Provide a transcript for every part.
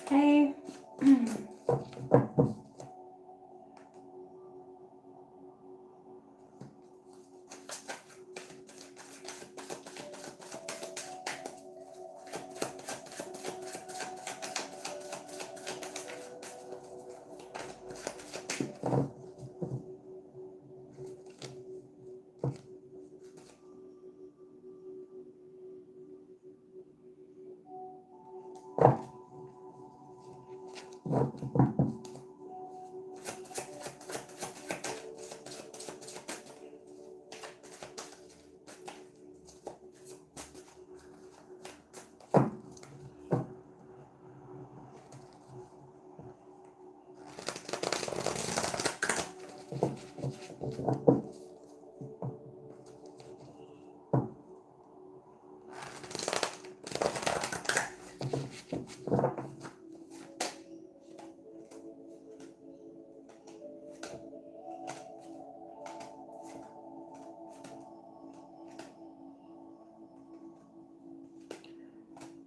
Hey.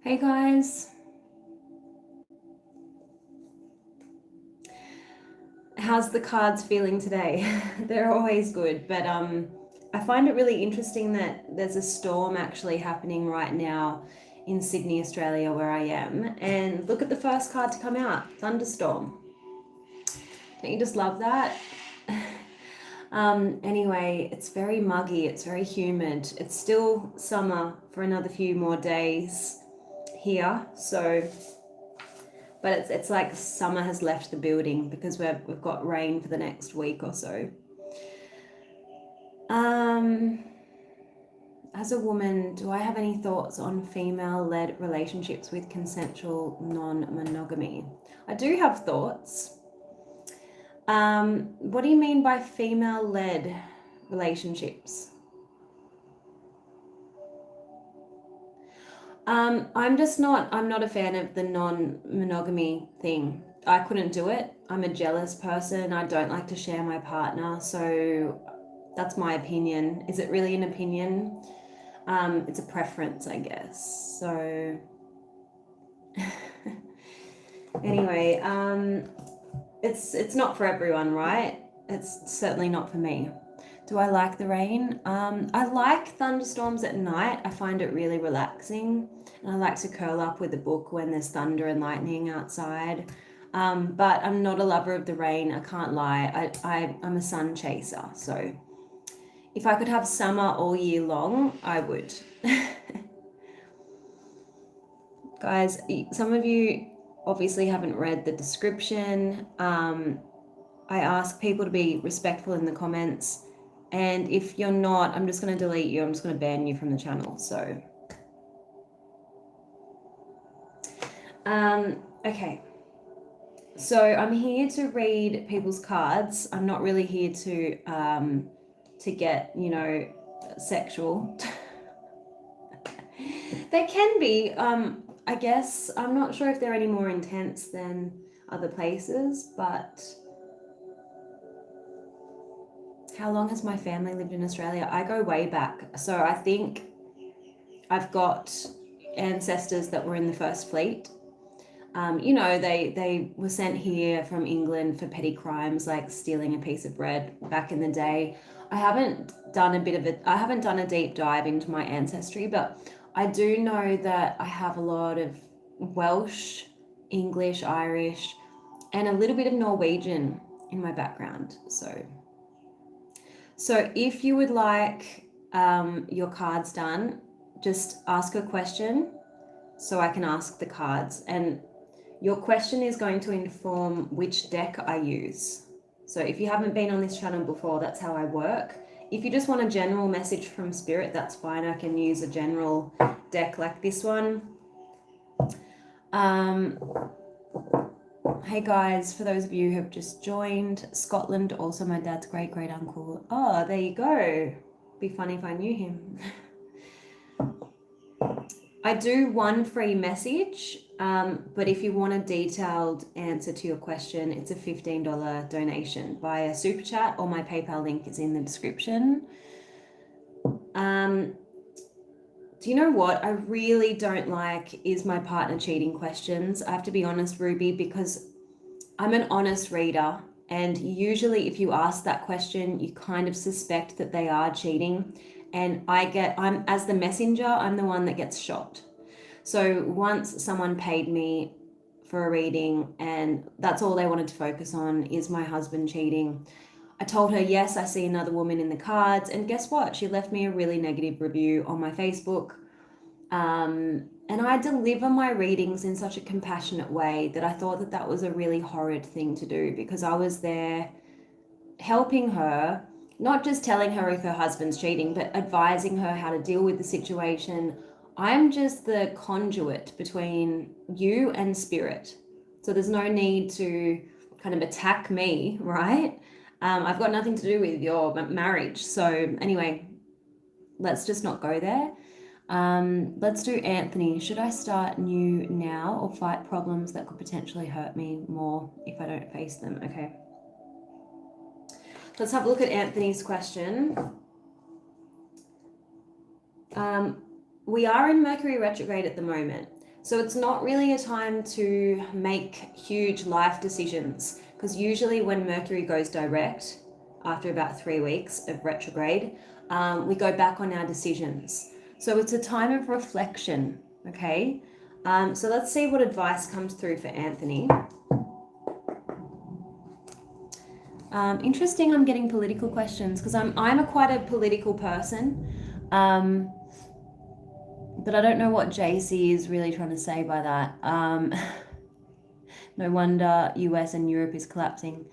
Hey guys. How's the cards feeling today? They're always good, but I find it really interesting that there's a storm actually happening right now in Sydney, Australia, where I am. And look at the first card to come out, thunderstorm. Don't you just love that? Anyway, it's very muggy, it's very humid. It's still summer for another few more days here, so but it's like summer has left the building because we've got rain for the next week or so. As a woman, do I have any thoughts on female-led relationships with consensual non-monogamy? I do have thoughts. What do you mean by female-led relationships? I'm not a fan of the non-monogamy thing. I couldn't do it. I'm a jealous person. I don't like to share my partner. So that's my opinion. Is it really an opinion? It's a preference, I guess. So anyway, it's not for everyone, right? It's certainly not for me. Do I like the rain? I like thunderstorms at night. I find it really relaxing. And I like to curl up with a book when there's thunder and lightning outside. But I'm not a lover of the rain. I can't lie. I'm a sun chaser. So if I could have summer all year long, I would. Guys, some of you obviously haven't read the description. I ask people to be respectful in the comments. And if you're not, I'm just going to delete you. I'm just going to ban you from the channel. So, okay. So I'm here to read people's cards. I'm not really here to get, sexual. They can be, I guess. I'm not sure if they're any more intense than other places, but how long has my family lived in Australia? I go way back. So I think I've got ancestors that were in the First Fleet. They were sent here from England for petty crimes like stealing a piece of bread back in the day. I haven't done a deep dive into my ancestry, but I do know that I have a lot of Welsh, English, Irish, and a little bit of Norwegian in my background. So if you would like your cards done, just ask a question so I can ask the cards. And your question is going to inform which deck I use. So if you haven't been on this channel before, that's how I work. If you just want a general message from Spirit, that's fine. I can use a general deck like this one. Hey guys, for those of you who have just joined, Scotland, also my dad's great uncle. Oh, there you go. Be funny if I knew him. I do one free message, but if you want a detailed answer to your question, it's a $15 donation via Super Chat, or my PayPal link is in the description. Do you know what I really don't like is my partner cheating questions. I have to be honest, Ruby, because I'm an honest reader, and usually if you ask that question, you kind of suspect that they are cheating, and I'm as the messenger, I'm the one that gets shot. So once someone paid me for a reading and that's all they wanted to focus on is my husband cheating, I told her, yes, I see another woman in the cards, and guess what? She left me a really negative review on my Facebook. And I deliver my readings in such a compassionate way that I thought that that was a really horrid thing to do, because I was there helping her, not just telling her if her husband's cheating, but advising her how to deal with the situation. I'm just the conduit between you and Spirit. So there's no need to kind of attack me, right? I've got nothing to do with your marriage. So anyway, let's just not go there. Let's do Anthony. Should I start new now or fight problems that could potentially hurt me more if I don't face them? Okay. Let's have a look at Anthony's question. We are in Mercury retrograde at the moment, so it's not really a time to make huge life decisions, because usually when Mercury goes direct, after about 3 weeks of retrograde, we go back on our decisions. So it's a time of reflection, okay? So let's see what advice comes through for Anthony. Interesting, I'm getting political questions, because I'm quite a political person. But I don't know what JC is really trying to say by that. No wonder US and Europe is collapsing.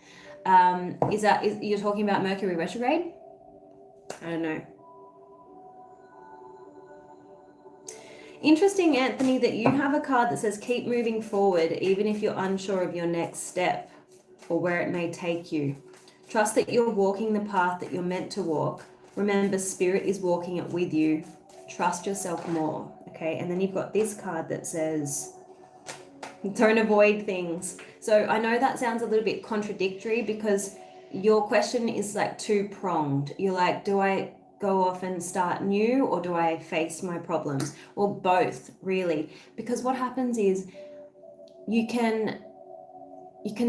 You're talking about Mercury retrograde? I don't know. Interesting, Anthony, that you have a card that says keep moving forward even if you're unsure of your next step or where it may take you. Trust that you're walking the path that you're meant to walk. Remember, Spirit is walking it with you. Trust yourself more, okay? And then you've got this card that says don't avoid things. So I know that sounds a little bit contradictory, because your question is like two-pronged. You're like, do I go off and start new, or do I face my problems? Well, both, really. Because what happens is you can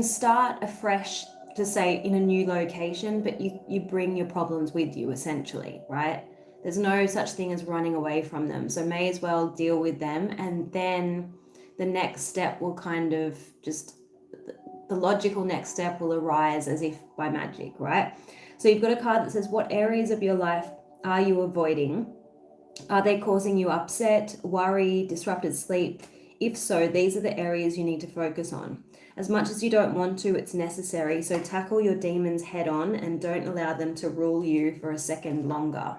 start afresh, to say, in a new location, but you bring your problems with you, essentially, right? There's no such thing as running away from them. So may as well deal with them, and then the next step will kind of just, the logical next step will arise as if by magic, right? So you've got a card that says, what areas of your life are you avoiding? Are they causing you upset, worry, disrupted sleep? If so, these are the areas you need to focus on. As much as you don't want to, it's necessary. So tackle your demons head on and don't allow them to rule you for a second longer.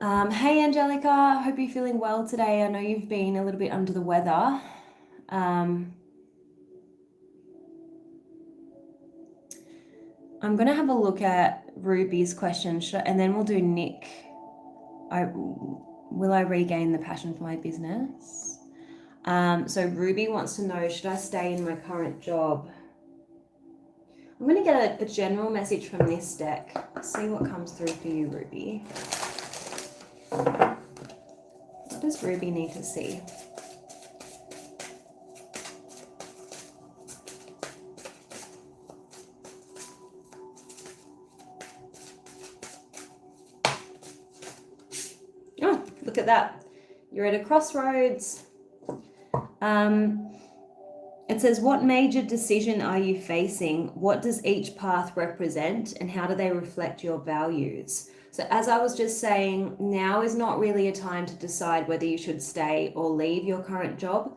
Hey, Angelica, hope you're feeling well today. I know you've been a little bit under the weather. I'm going to have a look at Ruby's question, and then we'll do Nick. Will I regain the passion for my business? So Ruby wants to know, should I stay in my current job? I'm going to get a general message from this deck. Let's see what comes through for you, Ruby. What does Ruby need to see? Oh, look at that. You're at a crossroads. It says, what major decision are you facing? What does each path represent? And how do they reflect your values? So as I was just saying, now is not really a time to decide whether you should stay or leave your current job.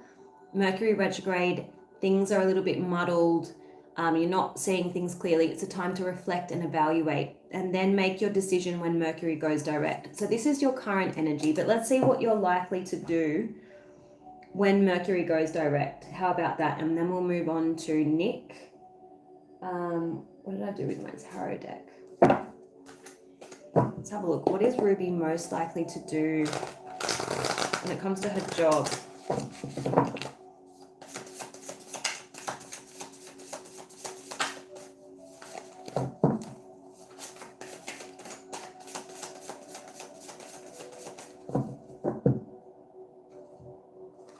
Mercury retrograde, things are a little bit muddled. You're not seeing things clearly. It's a time to reflect and evaluate and then make your decision when Mercury goes direct. So this is your current energy, but let's see what you're likely to do when Mercury goes direct. How about that? And then we'll move on to Nick. What did I do with my tarot deck? Let's have a look. What is Ruby most likely to do when it comes to her job?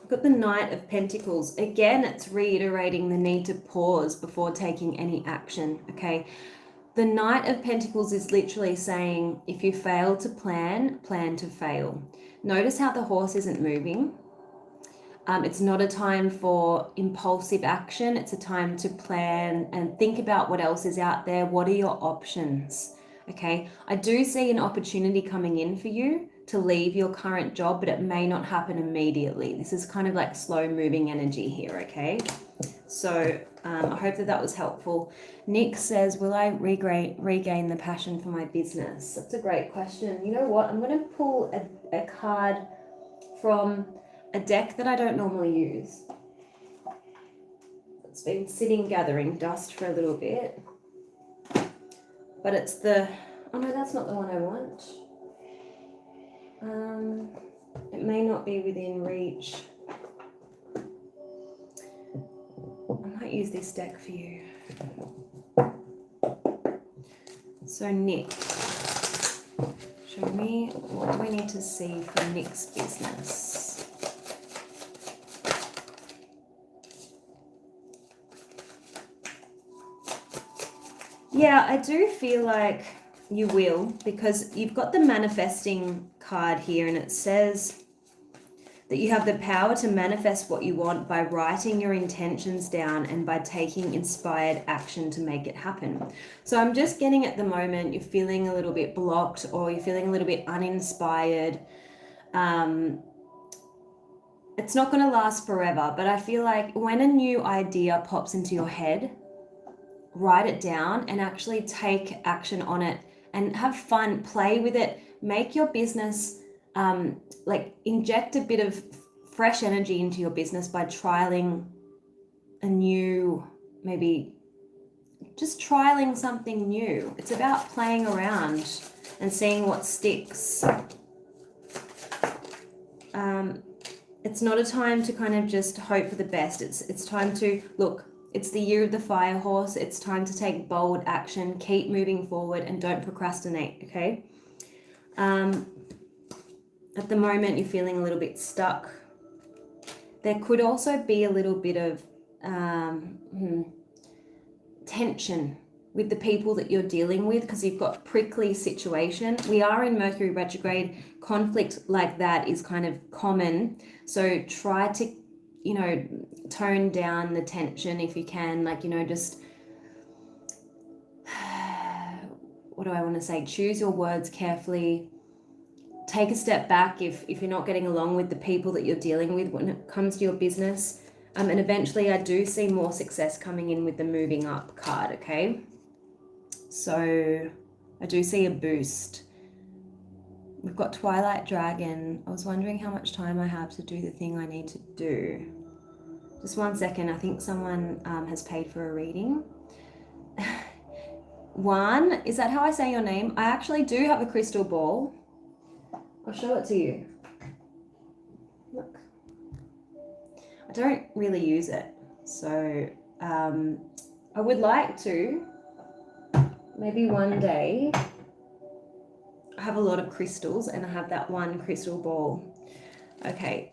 Got the Knight of Pentacles. Again, it's reiterating the need to pause before taking any action, okay? The Knight of Pentacles is literally saying, if you fail to plan, plan to fail. Notice how the horse isn't moving. It's not a time for impulsive action. It's a time to plan and think about what else is out there. What are your options? Okay, I do see an opportunity coming in for you to leave your current job, but it may not happen immediately. This is kind of like slow moving energy here, okay? So I hope that was helpful. Nick says, will I regain the passion for my business? That's a great question. You know what? I'm going to pull a card from a deck that I don't normally use. It's been sitting gathering dust for a little bit. But it's the... Oh no, that's not the one I want. It may not be within reach. I might use this deck for you. So Nick, show me, what do I need to see for Nick's business? Yeah, I do feel like you will, because you've got the manifesting card here, and it says that you have the power to manifest what you want by writing your intentions down and by taking inspired action to make it happen. So I'm just getting at the moment, you're feeling a little bit blocked or you're feeling a little bit uninspired. It's not going to last forever, but I feel like when a new idea pops into your head, write it down and actually take action on it and have fun, play with it, make your business, like inject a bit of fresh energy into your business by trialing a new, maybe just trialing something new. It's about playing around and seeing what sticks. It's not a time to kind of just hope for the best. It's time to look. It's the year of the fire horse. It's time to take bold action, keep moving forward, and don't procrastinate, okay? At the moment, you're feeling a little bit stuck. There could also be a little bit of tension with the people that you're dealing with because you've got prickly situation. We are in Mercury retrograde. Conflict like that is kind of common. So try to, you know, tone down the tension if you can, like, you know, just, what do I want to say? Choose your words carefully. Take a step back if you're not getting along with the people that you're dealing with when it comes to your business. And eventually I do see more success coming in with the moving up card, okay? So I do see a boost. We've got Twilight Dragon. I was wondering how much time I have to do the thing I need to do. Just 1 second. I think someone has paid for a reading. Juan, is that how I say your name? I actually do have a crystal ball. I'll show it to you. Look. I don't really use it. So I would like to, maybe one day, I have a lot of crystals and I have that one crystal ball. Okay,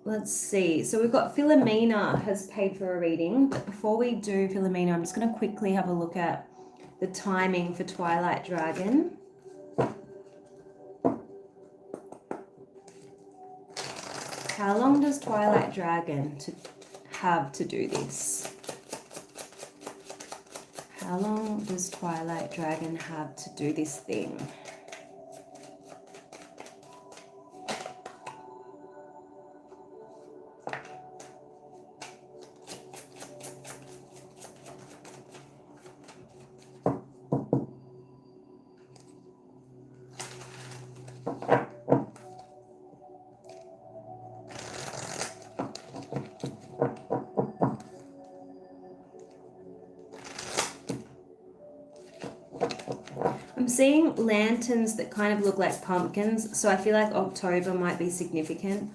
let's see. So we've got Filamina has paid for a reading, but before we do Filamina, I'm just going to quickly have a look at the timing for Twilight Dragon. How long does Twilight Dragon have to do this? How long does Twilight Dragon have to do this thing? I'm seeing lanterns that kind of look like pumpkins, so I feel like October might be significant.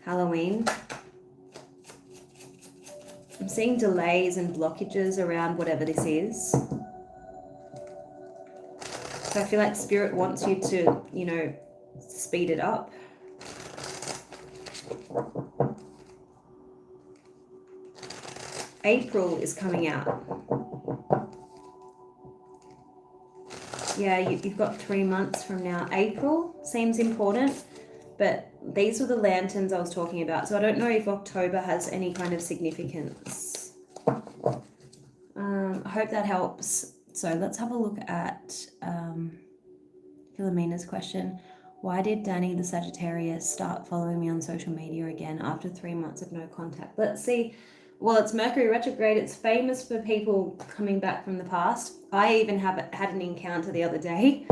Halloween. I'm seeing delays and blockages around whatever this is. So I feel like Spirit wants you to, you know, speed it up. April is coming out. Yeah, you've got 3 months from now. April seems important, but these were the lanterns I was talking about. So I don't know if October has any kind of significance. I hope that helps. So let's have a look at Filamina's question. Why did Danny the Sagittarius start following me on social media again after 3 months of no contact? Let's see. Well, it's Mercury retrograde. It's famous for people coming back from the past. I even had an encounter the other day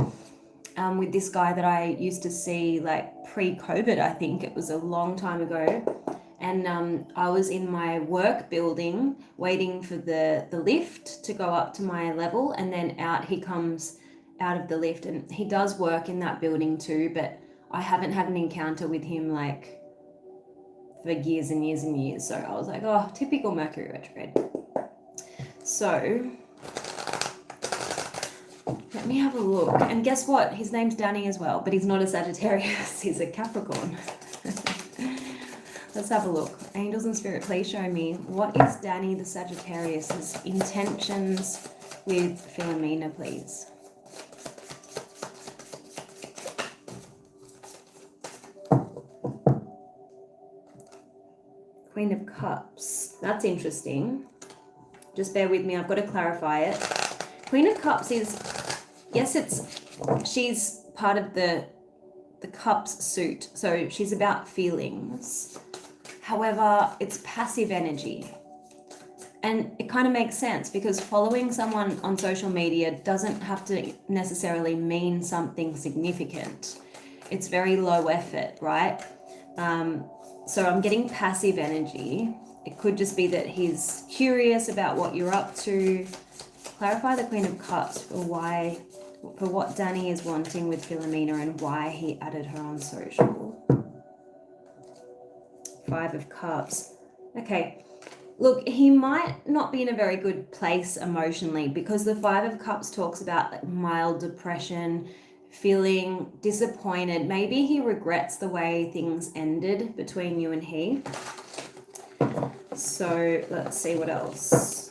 with this guy that I used to see like pre-COVID. I think it was a long time ago. And I was in my work building waiting for the lift to go up to my level, and then out he comes out of the lift, and he does work in that building too, but I haven't had an encounter with him like for years and years and years. So I was like, oh, typical Mercury retrograde. So let me have a look. And guess what? His name's Danny as well, but he's not a Sagittarius. He's a Capricorn. Let's have a look. Angels and Spirit, please show me what is Danny the Sagittarius's intentions with Filamina, please. Queen of Cups. That's interesting. Just bear with me. I've got to clarify it. Queen of Cups is, yes, she's part of the Cups suit. So she's about feelings. However, it's passive energy. And it kind of makes sense because following someone on social media doesn't have to necessarily mean something significant. It's very low effort, right? So I'm getting passive energy. It could just be that he's curious about what you're up to. Clarify the Queen of Cups for what Danny is wanting with Filamina and why he added her on social. 5 of Cups. Okay. Look, he might not be in a very good place emotionally because the 5 of Cups talks about like mild depression, feeling disappointed. Maybe he regrets the way things ended between you and he. So let's see what else.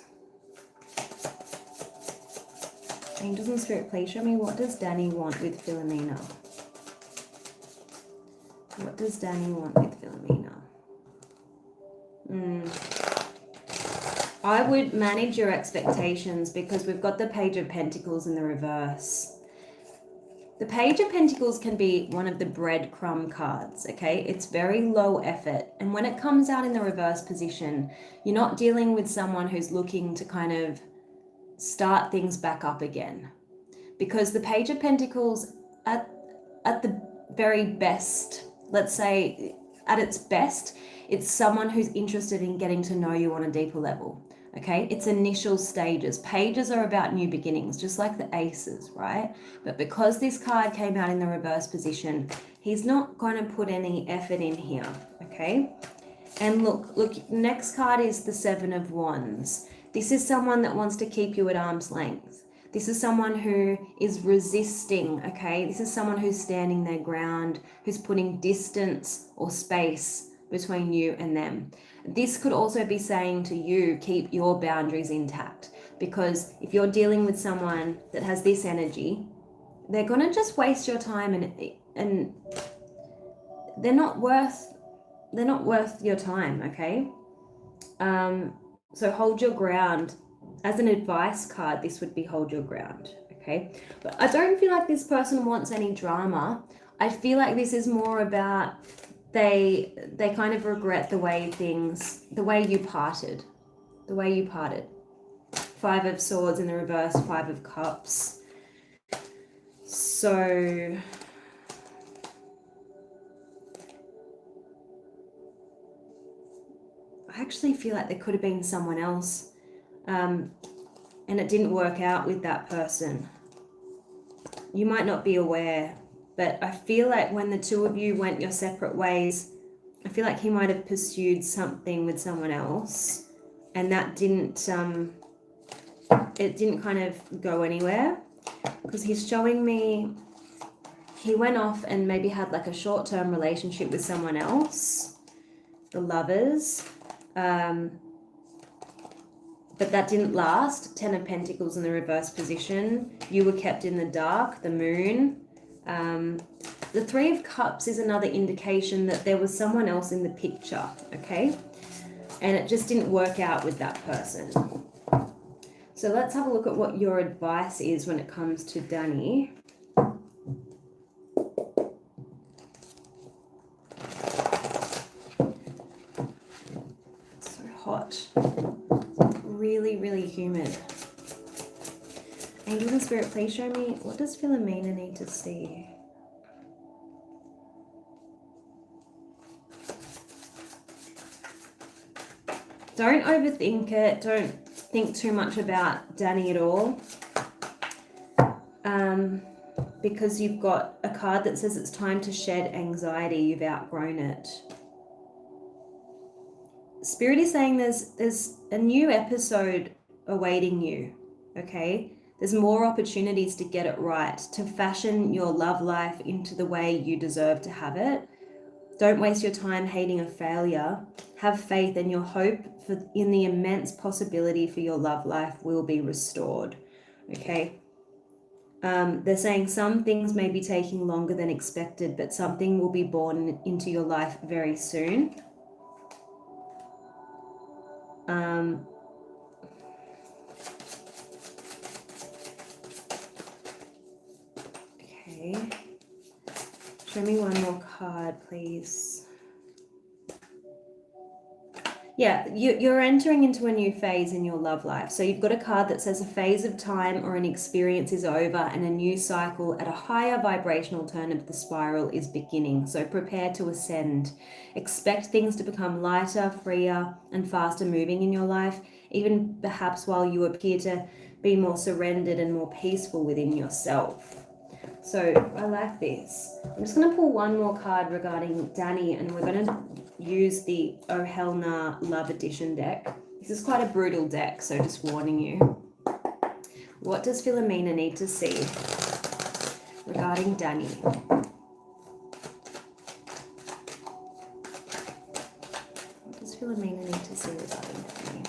Angels and Spirit, please show me what does Danny want with Filamina? What does Danny want with Filamina? I would manage your expectations because we've got the Page of Pentacles in the reverse. The Page of Pentacles can be one of the breadcrumb cards, okay? It's very low effort. And when it comes out in the reverse position, you're not dealing with someone who's looking to kind of start things back up again. Because the Page of Pentacles at the very best, let's say at its best, it's someone who's interested in getting to know you on a deeper level. Okay, it's initial stages. Pages are about new beginnings, just like the aces, right? But because this card came out in the reverse position, he's not going to put any effort in here, okay? And look, next card is the 7 of Wands. This is someone that wants to keep you at arm's length. This is someone who is resisting, okay? This is someone who's standing their ground, who's putting distance or space between you and them. This could also be saying to you, keep your boundaries intact. Because if you're dealing with someone that has this energy, they're going to just waste your time and they're not worth your time, okay? So hold your ground As an advice card, this would be hold your ground, okay? But I don't feel like this person wants any drama. I feel like this is more about they kind of regret the way you parted. The way you parted. 5 of Swords in the reverse, 5 of Cups. So I actually feel like there could have been someone else, and it didn't work out with that person. You might not be aware, but I feel like when the two of you went your separate ways, I feel like he might have pursued something with someone else, and that didn't it didn't kind of go anywhere, because he's showing me he went off and maybe had like a short-term relationship with someone else, the Lovers, but that didn't last. 10 of Pentacles in the reverse position. You were kept in the dark, the Moon. The 3 of Cups is another indication that there was someone else in the picture, okay? And it just didn't work out with that person. So let's have a look at what your advice is when it comes to Danny. It's so hot. Really, really humid. Angel and Spirit, please show me, what does Filamina need to see? Don't overthink it. Don't think too much about Danny at all. Because you've got a card that says it's time to shed anxiety. You've outgrown it. Spirit is saying there's a new episode awaiting you, okay? There's more opportunities to get it right, to fashion your love life into the way you deserve to have it. Don't waste your time hating a failure. Have faith, and your hope in the immense possibility for your love life will be restored, okay? They're saying some things may be taking longer than expected, but something will be born into your life very soon. Okay. Show me one more card, please. Yeah, you're entering into a new phase in your love life. So you've got a card that says a phase of time or an experience is over and a new cycle at a higher vibrational turn of the spiral is beginning. So prepare to ascend. Expect things to become lighter, freer, and faster moving in your life, even perhaps while you appear to be more surrendered and more peaceful within yourself. So I like this. I'm just going to pull one more card regarding Danny, and we're going to use the Oh Hell Nah Love Edition deck. This is quite a brutal deck, so just warning you. What does Filamina need to see regarding Danny? What does Filamina need to see regarding Danny?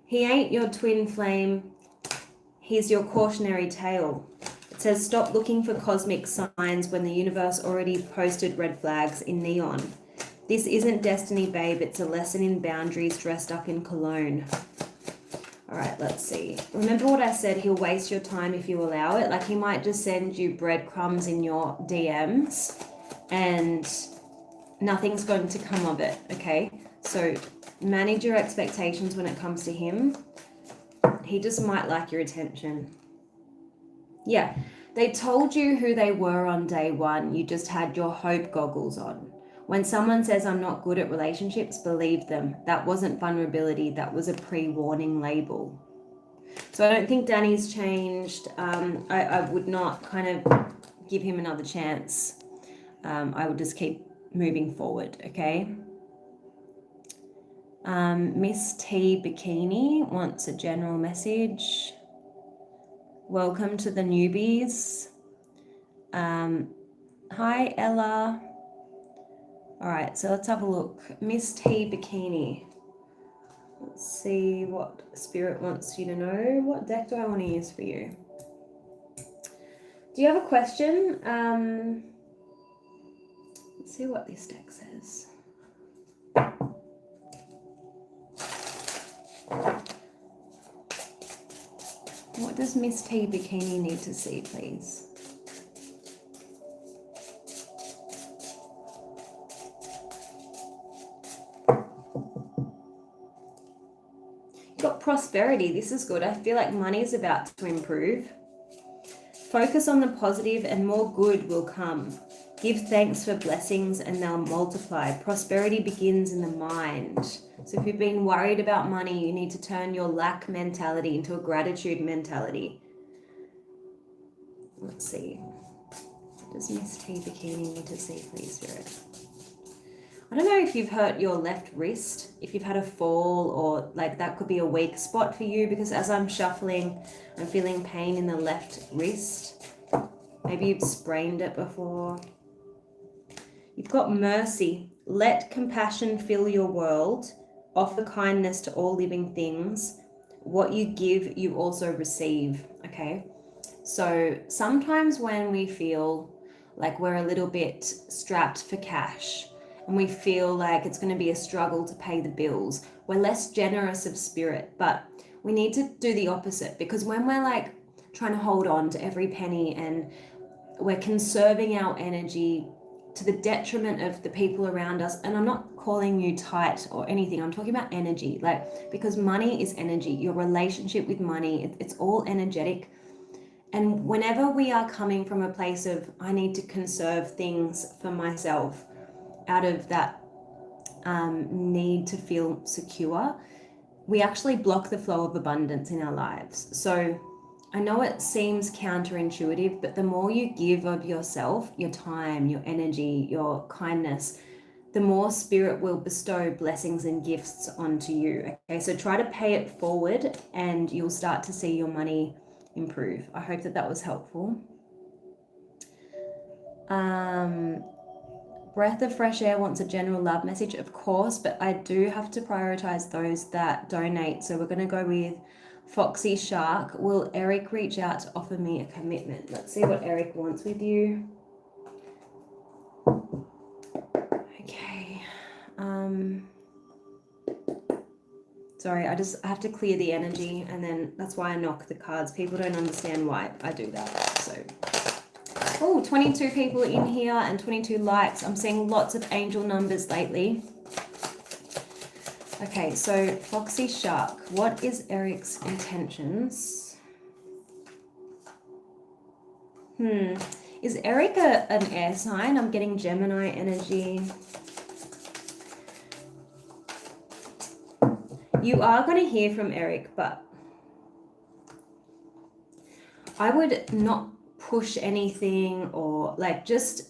He ain't your twin flame. He's your cautionary tale. It says stop looking for cosmic signs when the universe already posted red flags in neon. This isn't destiny, babe. It's a lesson in boundaries dressed up in cologne. All right, let's see. Remember what I said? He'll waste your time if you allow it. Like, he might just send you breadcrumbs in your DMs and nothing's going to come of it, okay? So manage your expectations when it comes to him. He just might like your attention. Yeah, they told you who they were on day one. You just had your hope goggles on. When someone says I'm not good at relationships, believe them. That wasn't vulnerability. That was a pre-warning label. So I don't think Danny's changed. I would not kind of give him another chance. I would just keep moving forward, okay? Miss T Bikini wants a general message. Welcome to the newbies. Hi, Ella. All right, so let's have a look. Miss T Bikini. Let's see what Spirit wants you to know. What deck do I want to use for you? Do you have a question? Let's see what this deck says. What does Miss T Bikini need to see, please? You've got prosperity. This is good. I feel like money is about to improve. Focus on the positive and more good will come. Give thanks for blessings and they'll multiply. Prosperity begins in the mind. So if you've been worried about money, you need to turn your lack mentality into a gratitude mentality. Let's see. What does Miss T Bikini need to see, please, Spirit? I don't know if you've hurt your left wrist, if you've had a fall, or like that could be a weak spot for you, because as I'm shuffling, I'm feeling pain in the left wrist. Maybe you've sprained it before. You've got mercy. Let compassion fill your world. Offer kindness to all living things. What you give, you also receive. Okay? So sometimes when we feel like we're a little bit strapped for cash and we feel like it's going to be a struggle to pay the bills, we're less generous of spirit, but we need to do the opposite, because when we're like trying to hold on to every penny and we're conserving our energy to the detriment of the people around us, and I'm not calling you tight or anything, I'm talking about energy, like, because money is energy, your relationship with money, it's all energetic. And whenever we are coming from a place of, I need to conserve things for myself out of that need to feel secure, we actually block the flow of abundance in our lives. So I know it seems counterintuitive, but the more you give of yourself, your time, your energy, your kindness, the more spirit will bestow blessings and gifts onto you. Okay, so try to pay it forward and you'll start to see your money improve. I hope that was helpful. Breath of Fresh Air wants a general love message, of course, but I do have to prioritize those that donate. So we're going to go with Foxy Shark. Will Eric reach out to offer me a commitment? Let's see what Eric wants with you. Okay. Sorry, I have to clear the energy, and then that's why I knock the cards. People don't understand why I do that. So, oh, 22 people in here and 22 likes. I'm seeing lots of angel numbers lately. Okay, so Foxy Shark, what is Eric's intentions? Is Eric an air sign? I'm getting Gemini energy. You are going to hear from Eric, but I would not push anything, or like just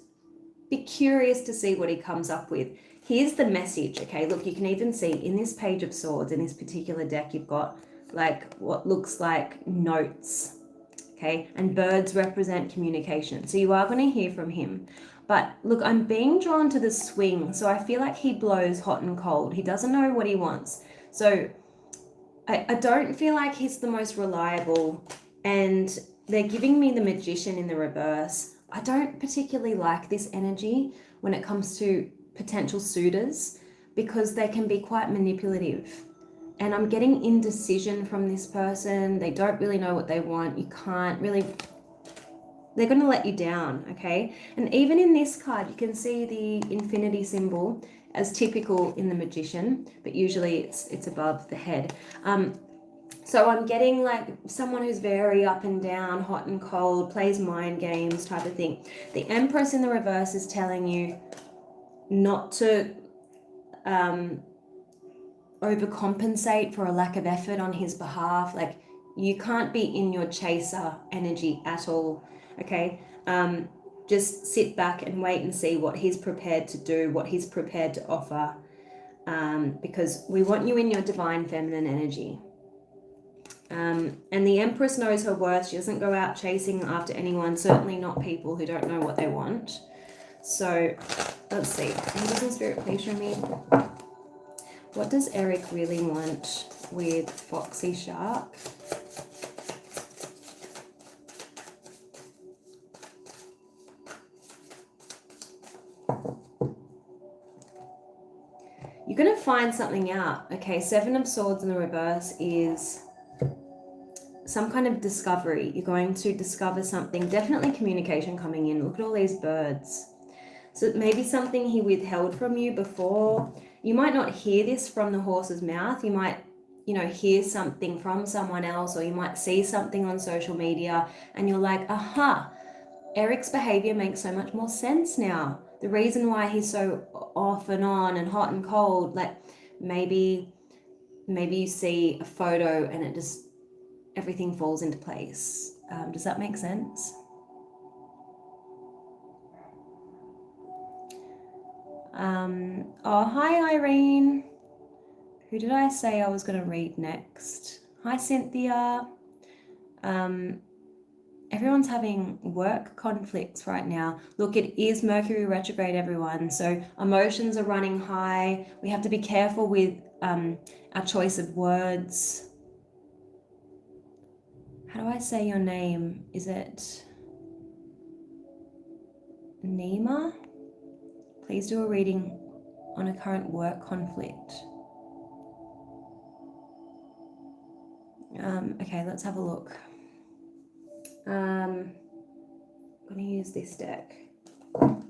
be curious to see what he comes up with. Here's the message, okay? Look, you can even see in this Page of Swords, in this particular deck, you've got like what looks like notes, okay? And birds represent communication. So you are going to hear from him. But look, I'm being drawn to the swing. So I feel like he blows hot and cold. He doesn't know what he wants. So I don't feel like he's the most reliable, and they're giving me the Magician in the reverse. I don't particularly like this energy when it comes to potential suitors, because they can be quite manipulative. And I'm getting indecision from this person. They don't really know what they want. You can't really, they're going to let you down, okay? And even in this card, you can see the infinity symbol as typical in the Magician, but usually it's above the head. So I'm getting like someone who's very up and down, hot and cold, plays mind games type of thing. The Empress in the reverse is telling you not to overcompensate for a lack of effort on his behalf. Like, you can't be in your chaser energy at all, okay? Just sit back and wait and see what he's prepared to do, what he's prepared to offer, because we want you in your divine feminine energy. And the Empress knows her worth. She doesn't go out chasing after anyone, certainly not people who don't know what they want. So let's see. Angels and Spirit, please show me. What does Eric really want with Foxy Shark? You're going to find something out. Okay, Seven of Swords in the reverse is some kind of discovery. You're going to discover something. Definitely communication coming in. Look at all these birds. So it may be something he withheld from you before. You might not hear this from the horse's mouth. You might, hear something from someone else, or you might see something on social media and you're like, aha, Eric's behavior makes so much more sense now. The reason why he's so off and on and hot and cold, like maybe you see a photo and it just, everything falls into place. Does that make sense? Oh, hi, Irene. Who did I say I was going to read next? Hi, Cynthia. Everyone's having work conflicts right now. Look, it is Mercury retrograde, everyone. So emotions are running high. We have to be careful with our choice of words. How do I say your name? Is it Nema? Please do a reading on a current work conflict. Okay, let's have a look. I'm going to use this deck. Right.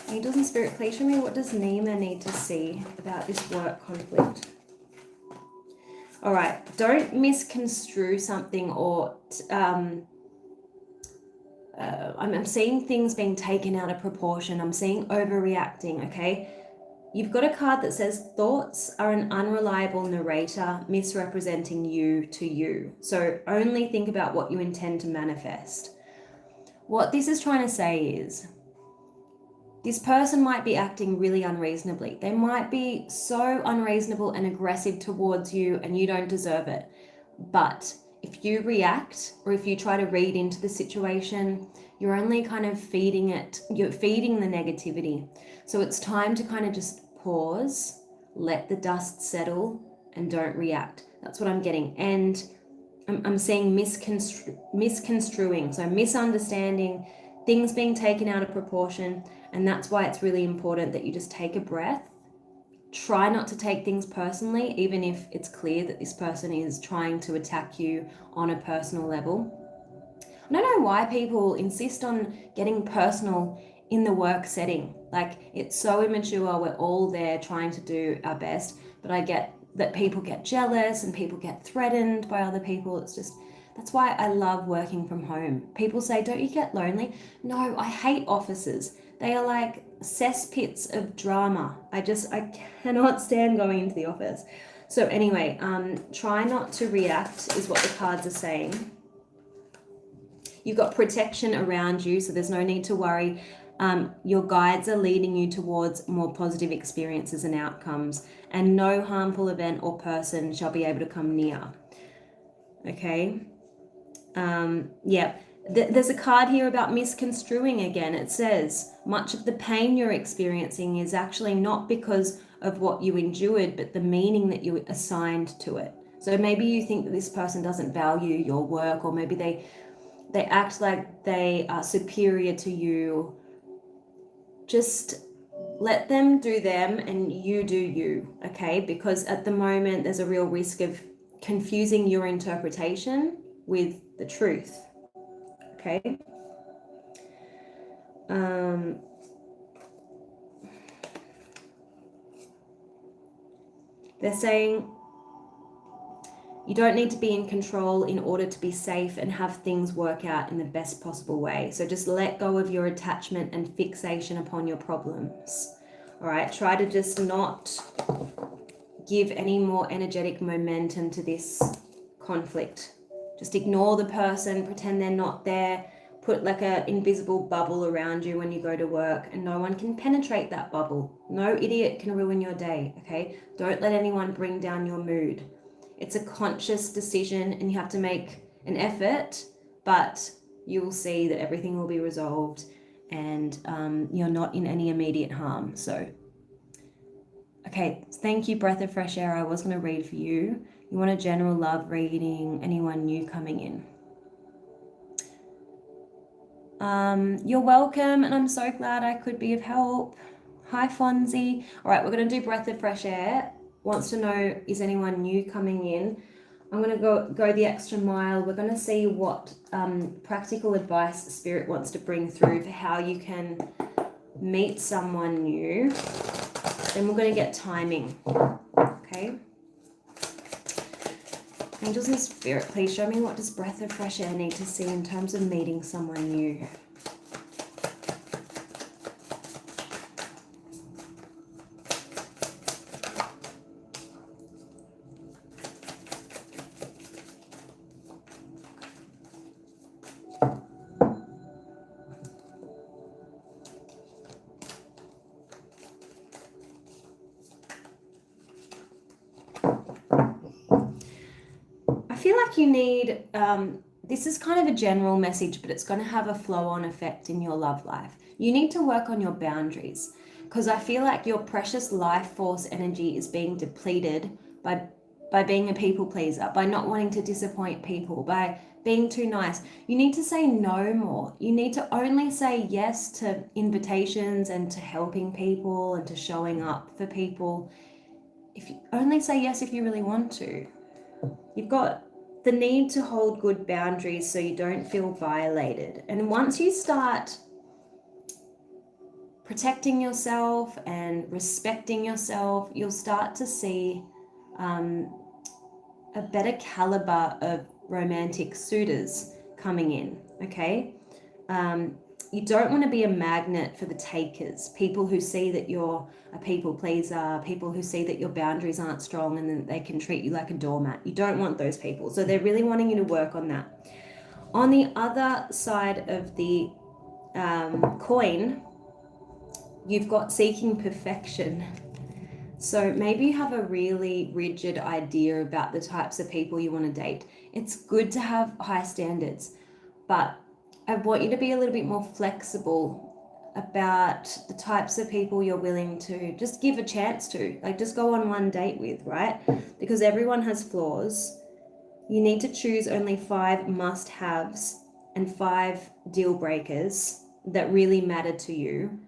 Angels and Spirit, please show me, what does Nema need to see about this work conflict? All right, don't misconstrue something, or I'm seeing things being taken out of proportion. I'm seeing overreacting, okay? You've got a card that says thoughts are an unreliable narrator misrepresenting you to you. So only think about what you intend to manifest. What this is trying to say is, this person might be acting really unreasonably. They might be so unreasonable and aggressive towards you and you don't deserve it. But if you react, or if you try to read into the situation, you're only kind of feeding it. You're feeding the negativity. So it's time to kind of just pause, let the dust settle, and don't react. That's what I'm getting. And I'm seeing misconstruing, so misunderstanding, things being taken out of proportion. And that's why it's really important that you just take a breath. Try not to take things personally, even if it's clear that this person is trying to attack you on a personal level. I don't know why people insist on getting personal in the work setting. Like, it's so immature. We're all there trying to do our best, but I get that people get jealous and people get threatened by other people. It's just, that's why I love working from home. People say, don't you get lonely? No, I hate offices. They are like cesspits of drama. I cannot stand going into the office. So anyway, try not to react is what the cards are saying. You've got protection around you, so there's no need to worry. Your guides are leading you towards more positive experiences and outcomes, and no harmful event or person shall be able to come near. Okay? Yeah. There's a card here about misconstruing again. It says, much of the pain you're experiencing is actually not because of what you endured, but the meaning that you assigned to it. So maybe you think that this person doesn't value your work, or maybe they act like they are superior to you. Just let them do them and you do you, okay? Because at the moment, there's a real risk of confusing your interpretation with the truth, okay? They're saying you don't need to be in control in order to be safe and have things work out in the best possible way. So just let go of your attachment and fixation upon your problems. All right, try to just not give any more energetic momentum to this conflict. Just ignore the person, pretend they're not there, put like an invisible bubble around you when you go to work, and no one can penetrate that bubble. No idiot can ruin your day, okay? Don't let anyone bring down your mood. It's a conscious decision and you have to make an effort, but you will see that everything will be resolved and you're not in any immediate harm. So, okay, thank you, Breath of Fresh Air. I was going to read for you. You want a general love reading, anyone new coming in? You're welcome, and I'm so glad I could be of help. Hi, Fonzie. All right, we're going to do breath of fresh air. Wants to know, is anyone new coming in? I'm going to go the extra mile. We're going to see what practical advice Spirit wants to bring through for how you can meet someone new. Then we're going to get timing. Okay. Angels and Spirit, please show me, what does breath of fresh air need to see in terms of meeting someone new? I feel like you need, this is kind of a general message, but it's going to have a flow-on effect in your love life. You need to work on your boundaries, because I feel like your precious life force energy is being depleted by being a people pleaser, by not wanting to disappoint people, by being too nice. You need to say no more. You need to only say yes to invitations and to helping people and to showing up for people. If you only say yes if you really want to. You've got the need to hold good boundaries so you don't feel violated. And once you start protecting yourself and respecting yourself, you'll start to see a better caliber of romantic suitors coming in, okay? You don't want to be a magnet for the takers, people who see that you're a people pleaser, people who see that your boundaries aren't strong and then they can treat you like a doormat. You don't want those people. So they're really wanting you to work on that. On the other side of the coin, you've got seeking perfection. So maybe you have a really rigid idea about the types of people you want to date. It's good to have high standards, but I want you to be a little bit more flexible about the types of people you're willing to just give a chance to, like just go on one date with, right? Because everyone has flaws. You need to choose only 5 must-haves and 5 deal breakers that really matter to you.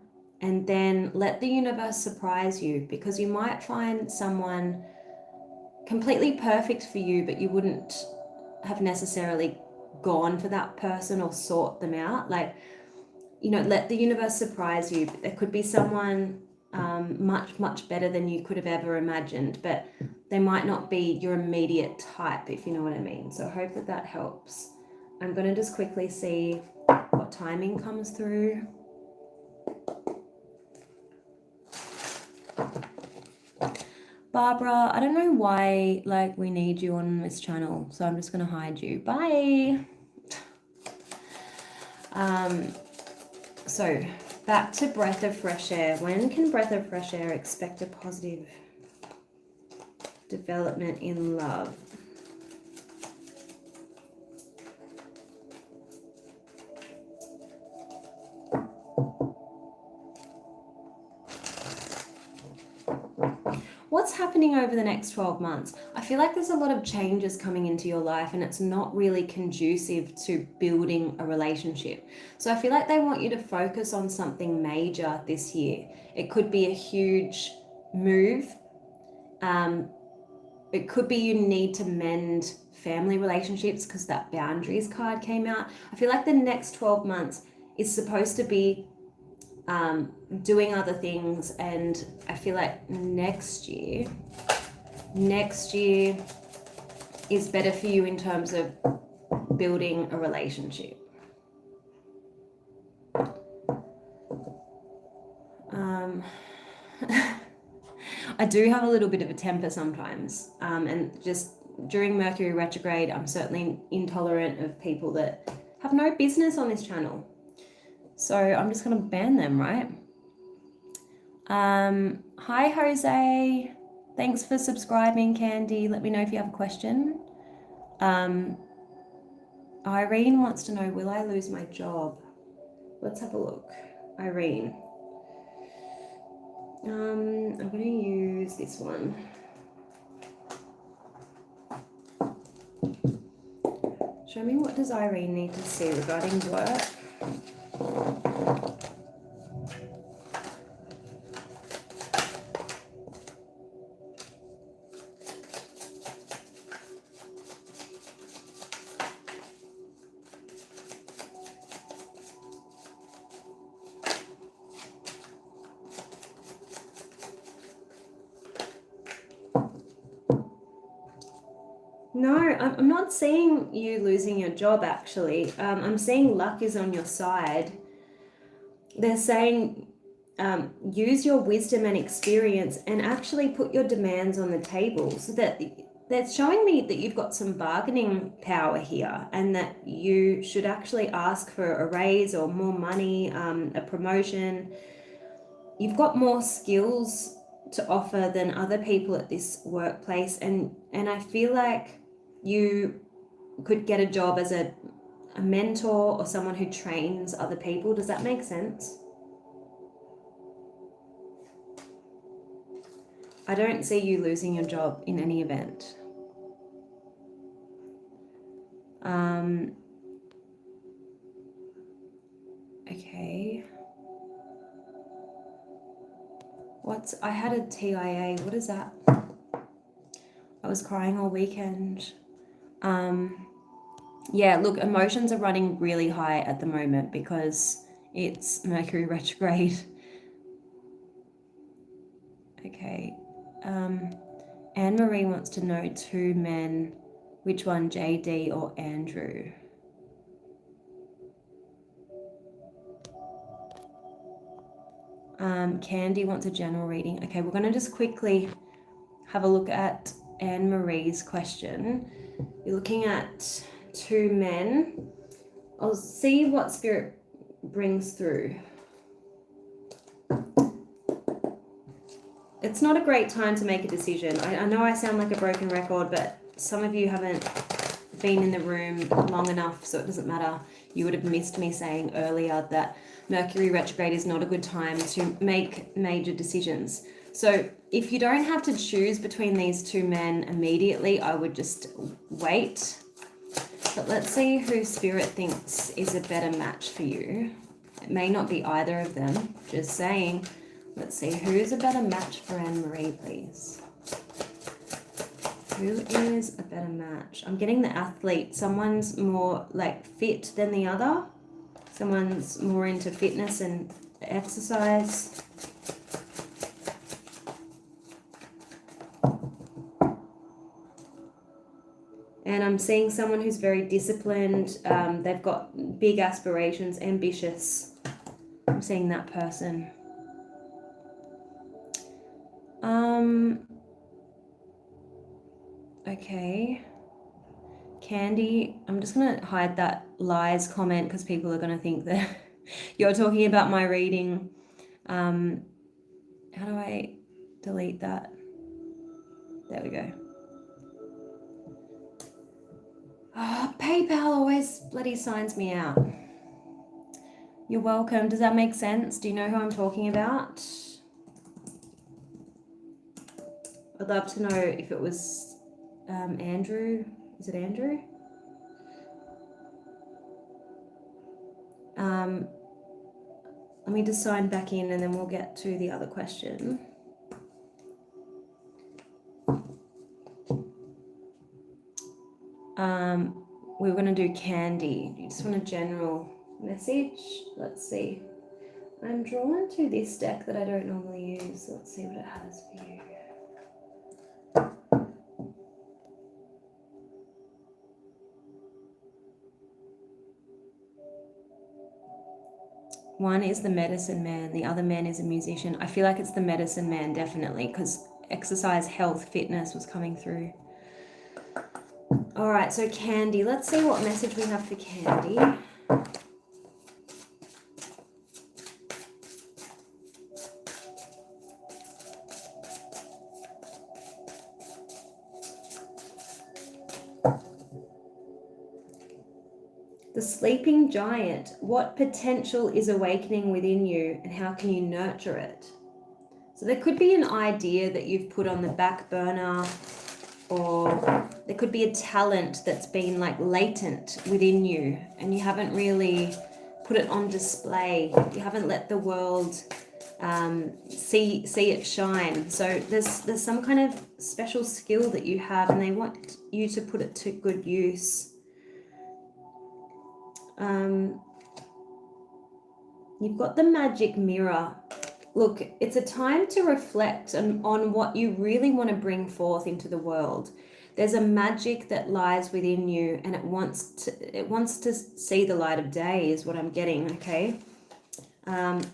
And then let the universe surprise you, because you might find someone completely perfect for you, but you wouldn't have necessarily gone for that person or sought them out. Like, you know, let the universe surprise you. There could be someone much better than you could have ever imagined, but they might not be your immediate type, if you know what I mean. So I hope that that helps. I'm going to just quickly see what timing comes through. Barbara, I don't know why, like, we need you on this channel, so I'm just going to hide you. Bye. So back to breath of fresh air. When can breath of fresh air expect a positive development in love? What's happening over the next 12 months? I feel like there's a lot of changes coming into your life and it's not really conducive to building a relationship. So I feel like they want you to focus on something major this year. It could be a huge move. It could be you need to mend family relationships because that boundaries card came out. I feel like the next 12 months is supposed to be doing other things, and I feel like next year is better for you in terms of building a relationship. I do have a little bit of a temper sometimes, and just during Mercury retrograde, I'm certainly intolerant of people that have no business on this channel. So I'm just going to ban them, right? Hi, Jose. Thanks for subscribing, Candy. Let me know if you have a question. Irene wants to know, will I lose my job? Let's have a look. Irene. I'm going to use this one. Show me, what does Irene need to see regarding work? I'm not seeing you losing your job, actually. I'm seeing luck is on your side. They're saying use your wisdom and experience and actually put your demands on the table, so that they're showing me that you've got some bargaining power here, and that you should actually ask for a raise or more money, a promotion. You've got more skills to offer than other people at this workplace, and I feel like you could get a job as a mentor or someone who trains other people. Does that make sense? I don't see you losing your job in any event. Okay. I had a TIA. What is that? I was crying all weekend. Yeah, look, emotions are running really high at the moment because it's Mercury retrograde. Okay. Anne-Marie wants to know 2 men. Which one, JD or Andrew? Candy wants a general reading. Okay, we're going to just quickly have a look at Anne-Marie's question. You're looking at 2 men. I'll see what Spirit brings through. It's not a great time to make a decision. I know I sound like a broken record, but some of you haven't been in the room long enough, so it doesn't matter. You would have missed me saying earlier that Mercury retrograde is not a good time to make major decisions. So if you don't have to choose between these 2 men immediately, I would just wait. But let's see who Spirit thinks is a better match for you. It may not be either of them, just saying. Let's see, who's a better match for Anne-Marie, please? Who is a better match? I'm getting the athlete. Someone's more like fit than the other. Someone's more into fitness and exercise. And I'm seeing someone who's very disciplined. They've got big aspirations, ambitious. I'm seeing that person. Okay. Candy, I'm just going to hide that lies comment because people are going to think that you're talking about my reading. How do I delete that? There we go. Oh, PayPal always bloody signs me out. You're welcome. Does that make sense? Do you know who I'm talking about? I'd love to know if it was Andrew. Is it Andrew? Let me just sign back in and then we'll get to the other question. We were going to do Candy. You just want a general message? Let's see. I'm drawn to this deck that I don't normally use. Let's see what it has for you. One is the medicine man, the other man is a musician. I feel like it's the medicine man, definitely, because exercise, health, fitness was coming through. All right, so Candy. Let's see what message we have for Candy. The sleeping giant. What potential is awakening within you and how can you nurture it? So there could be an idea that you've put on the back burner, or there could be a talent that's been like latent within you and you haven't really put it on display. You haven't let the world see it shine. So there's some kind of special skill that you have and they want you to put it to good use. You've got the magic mirror. Look, it's a time to reflect on what you really want to bring forth into the world. There's a magic that lies within you, and it wants to see the light of day, is what I'm getting. Okay. Let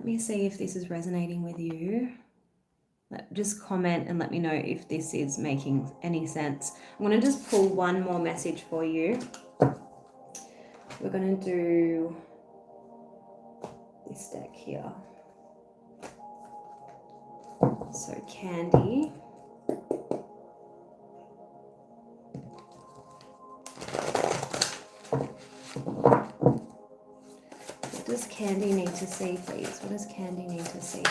me see if this is resonating with you. Just comment and let me know if this is making any sense. I'm going to just pull one more message for you. We're going to do this deck here. So Candy. What does Candy need to see, please? What does Candy need to see?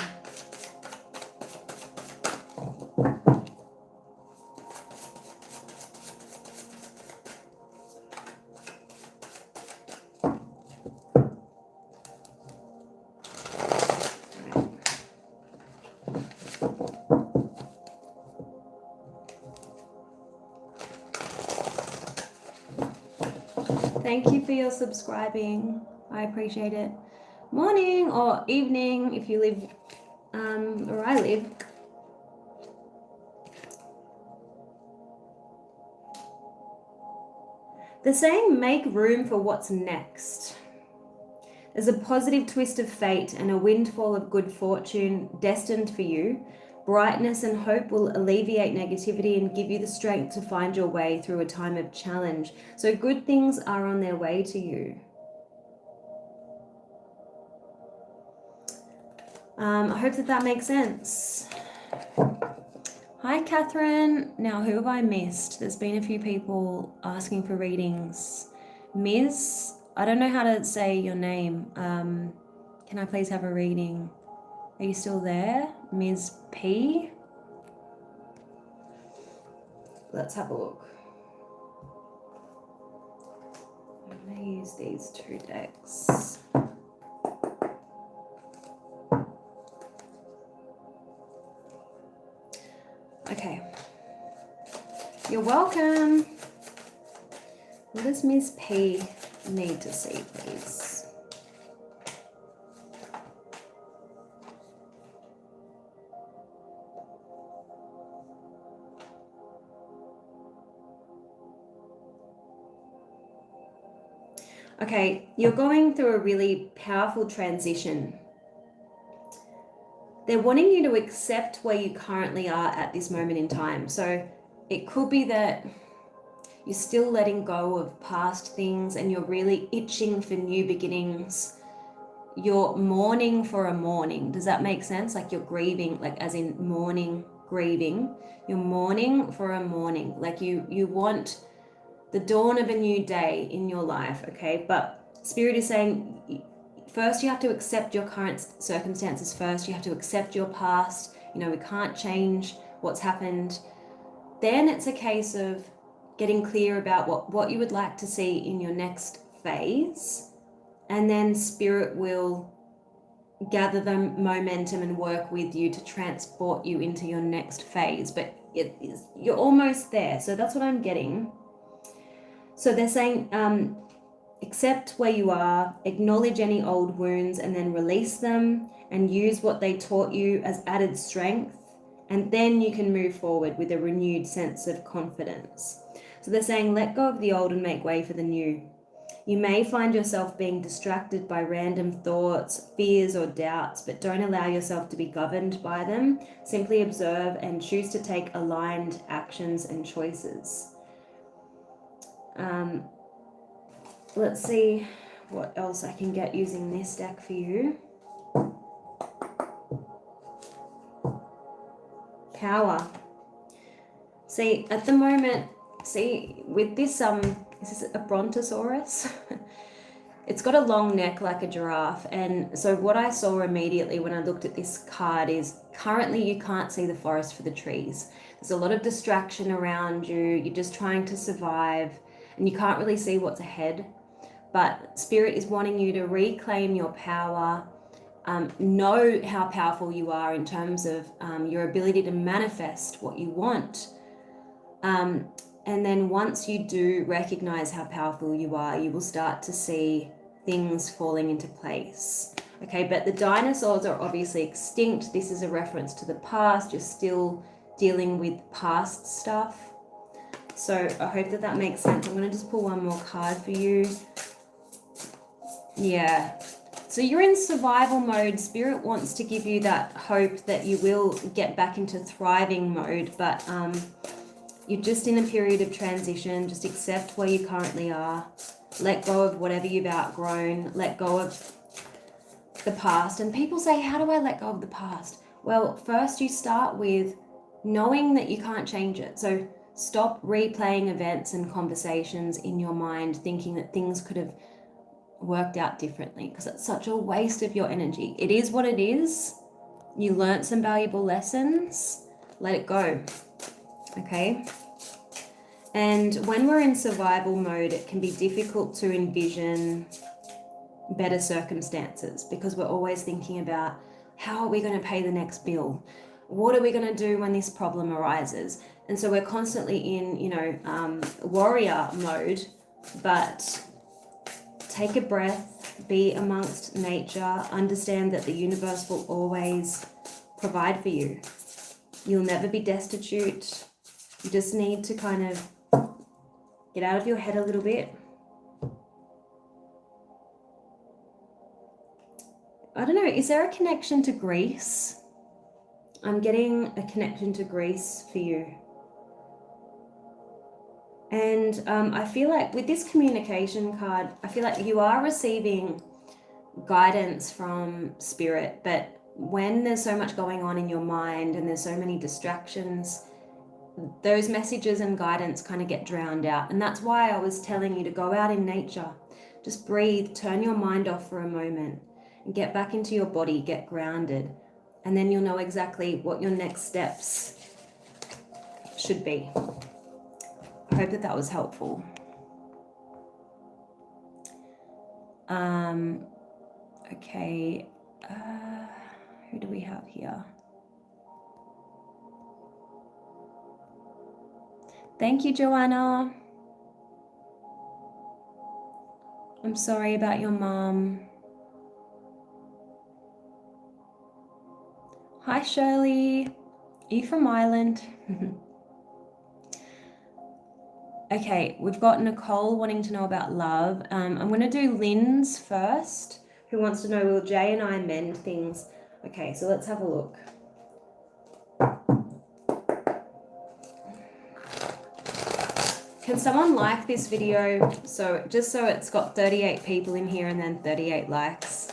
Thank you for your subscribing. I appreciate it. Morning or evening if you live where I live. They're saying make room for what's next. There's a positive twist of fate and a windfall of good fortune destined for you. Brightness and hope will alleviate negativity and give you the strength to find your way through a time of challenge. So good things are on their way to you. I hope that makes sense. Hi, Catherine. Now, who have I missed? There's been a few people asking for readings. Ms. I don't know how to say your name. Can I please have a reading? Are you still there? Ms. P? Let's have a look. I'm going to use these two decks. Okay. You're welcome. What does Ms. P need to see, please? Okay, you're going through a really powerful transition. They're wanting you to accept where you currently are at this moment in time. So it could be that you're still letting go of past things and you're really itching for new beginnings. You're mourning for a morning. Does that make sense? Like you're grieving, like as in mourning, grieving. You're mourning for a morning. Like you want the dawn of a new day in your life, okay? But Spirit is saying, first you have to accept your current circumstances first. You have to accept your past. You know, we can't change what's happened. Then it's a case of getting clear about what you would like to see in your next phase. And then Spirit will gather the momentum and work with you to transport you into your next phase. But you're almost there. So that's what I'm getting. So they're saying, accept where you are, acknowledge any old wounds and then release them and use what they taught you as added strength. And then you can move forward with a renewed sense of confidence. So they're saying, let go of the old and make way for the new. You may find yourself being distracted by random thoughts, fears, or doubts, but don't allow yourself to be governed by them. Simply observe and choose to take aligned actions and choices. Let's see what else I can get using this deck for you. Power. See, at the moment, with this, this is a brontosaurus. It's got a long neck like a giraffe. And so what I saw immediately when I looked at this card is currently you can't see the forest for the trees. There's a lot of distraction around you. You're just trying to survive and you can't really see what's ahead. But Spirit is wanting you to reclaim your power, know how powerful you are in terms of your ability to manifest what you want. And then once you do recognize how powerful you are, you will start to see things falling into place. Okay, but the dinosaurs are obviously extinct. This is a reference to the past. You're still dealing with past stuff. So I hope that that makes sense. I'm going to just pull one more card for you. Yeah. So you're in survival mode. Spirit wants to give you that hope that you will get back into thriving mode, but you're just in a period of transition. Just accept where you currently are. Let go of whatever you've outgrown. Let go of the past. And people say, how do I let go of the past? Well, first you start with knowing that you can't change it. So stop replaying events and conversations in your mind, thinking that things could have worked out differently, because it's such a waste of your energy. It is what it is. You learned some valuable lessons. Let it go. Okay? And when we're in survival mode, it can be difficult to envision better circumstances, because we're always thinking about, how are we going to pay the next bill? What are we going to do when this problem arises? And so we're constantly in, warrior mode. But take a breath, be amongst nature, understand that the universe will always provide for you. You'll never be destitute. You just need to kind of get out of your head a little bit. I don't know, is there a connection to Greece? I'm getting a connection to Greece for you. And I feel like with this communication card, I feel like you are receiving guidance from Spirit, but when there's so much going on in your mind and there's so many distractions, those messages and guidance kind of get drowned out. And that's why I was telling you to go out in nature. Just breathe, turn your mind off for a moment and get back into your body, get grounded. And then you'll know exactly what your next steps should be. I hope that that was helpful. Okay. Who do we have here? Thank you, Joanna. I'm sorry about your mom. Hi, Shirley. Are you from Ireland? Okay, we've got Nicole wanting to know about love. I'm going to do Lynn's first, who wants to know, will Jay and I mend things? Okay, so let's have a look. Can someone like this video? So just so it's got 38 people in here and then 38 likes.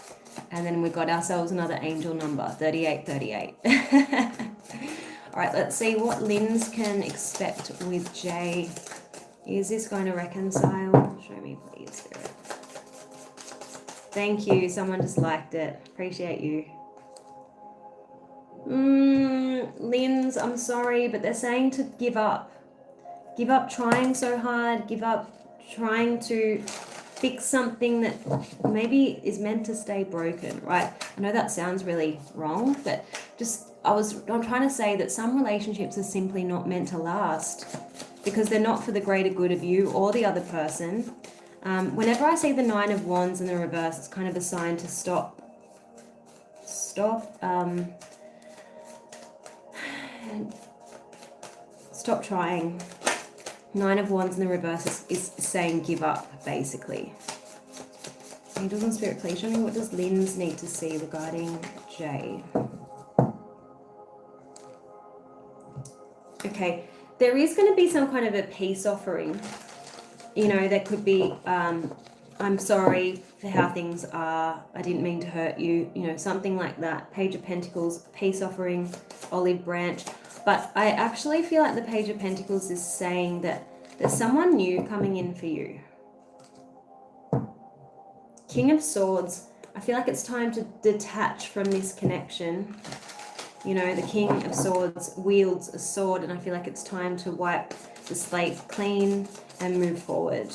And then we got ourselves another angel number, 3838. All right, let's see what Lynn's can expect with Jay. Is this going to reconcile? Show me, please, Spirit. Thank you. Someone just liked it. Appreciate you. Lynn's, I'm sorry, but they're saying to give up. Give up trying so hard. Give up trying to fix something that maybe is meant to stay broken, right? I know that sounds really wrong, but I'm trying to say that some relationships are simply not meant to last, because they're not for the greater good of you or the other person. Whenever I see the 9 of Wands in the reverse, it's kind of a sign to stop trying. 9 of Wands in the reverse is saying give up, basically. Angels and Spirit, please show me, what does Lynn's need to see regarding Jay? Okay, there is going to be some kind of a peace offering. There could be, I'm sorry for how things are, I didn't mean to hurt you, something like that. Page of Pentacles, peace offering, olive branch. But I actually feel like the Page of Pentacles is saying that there's someone new coming in for you. King of Swords, I feel like it's time to detach from this connection. The King of Swords wields a sword, and I feel like it's time to wipe the slate clean and move forward.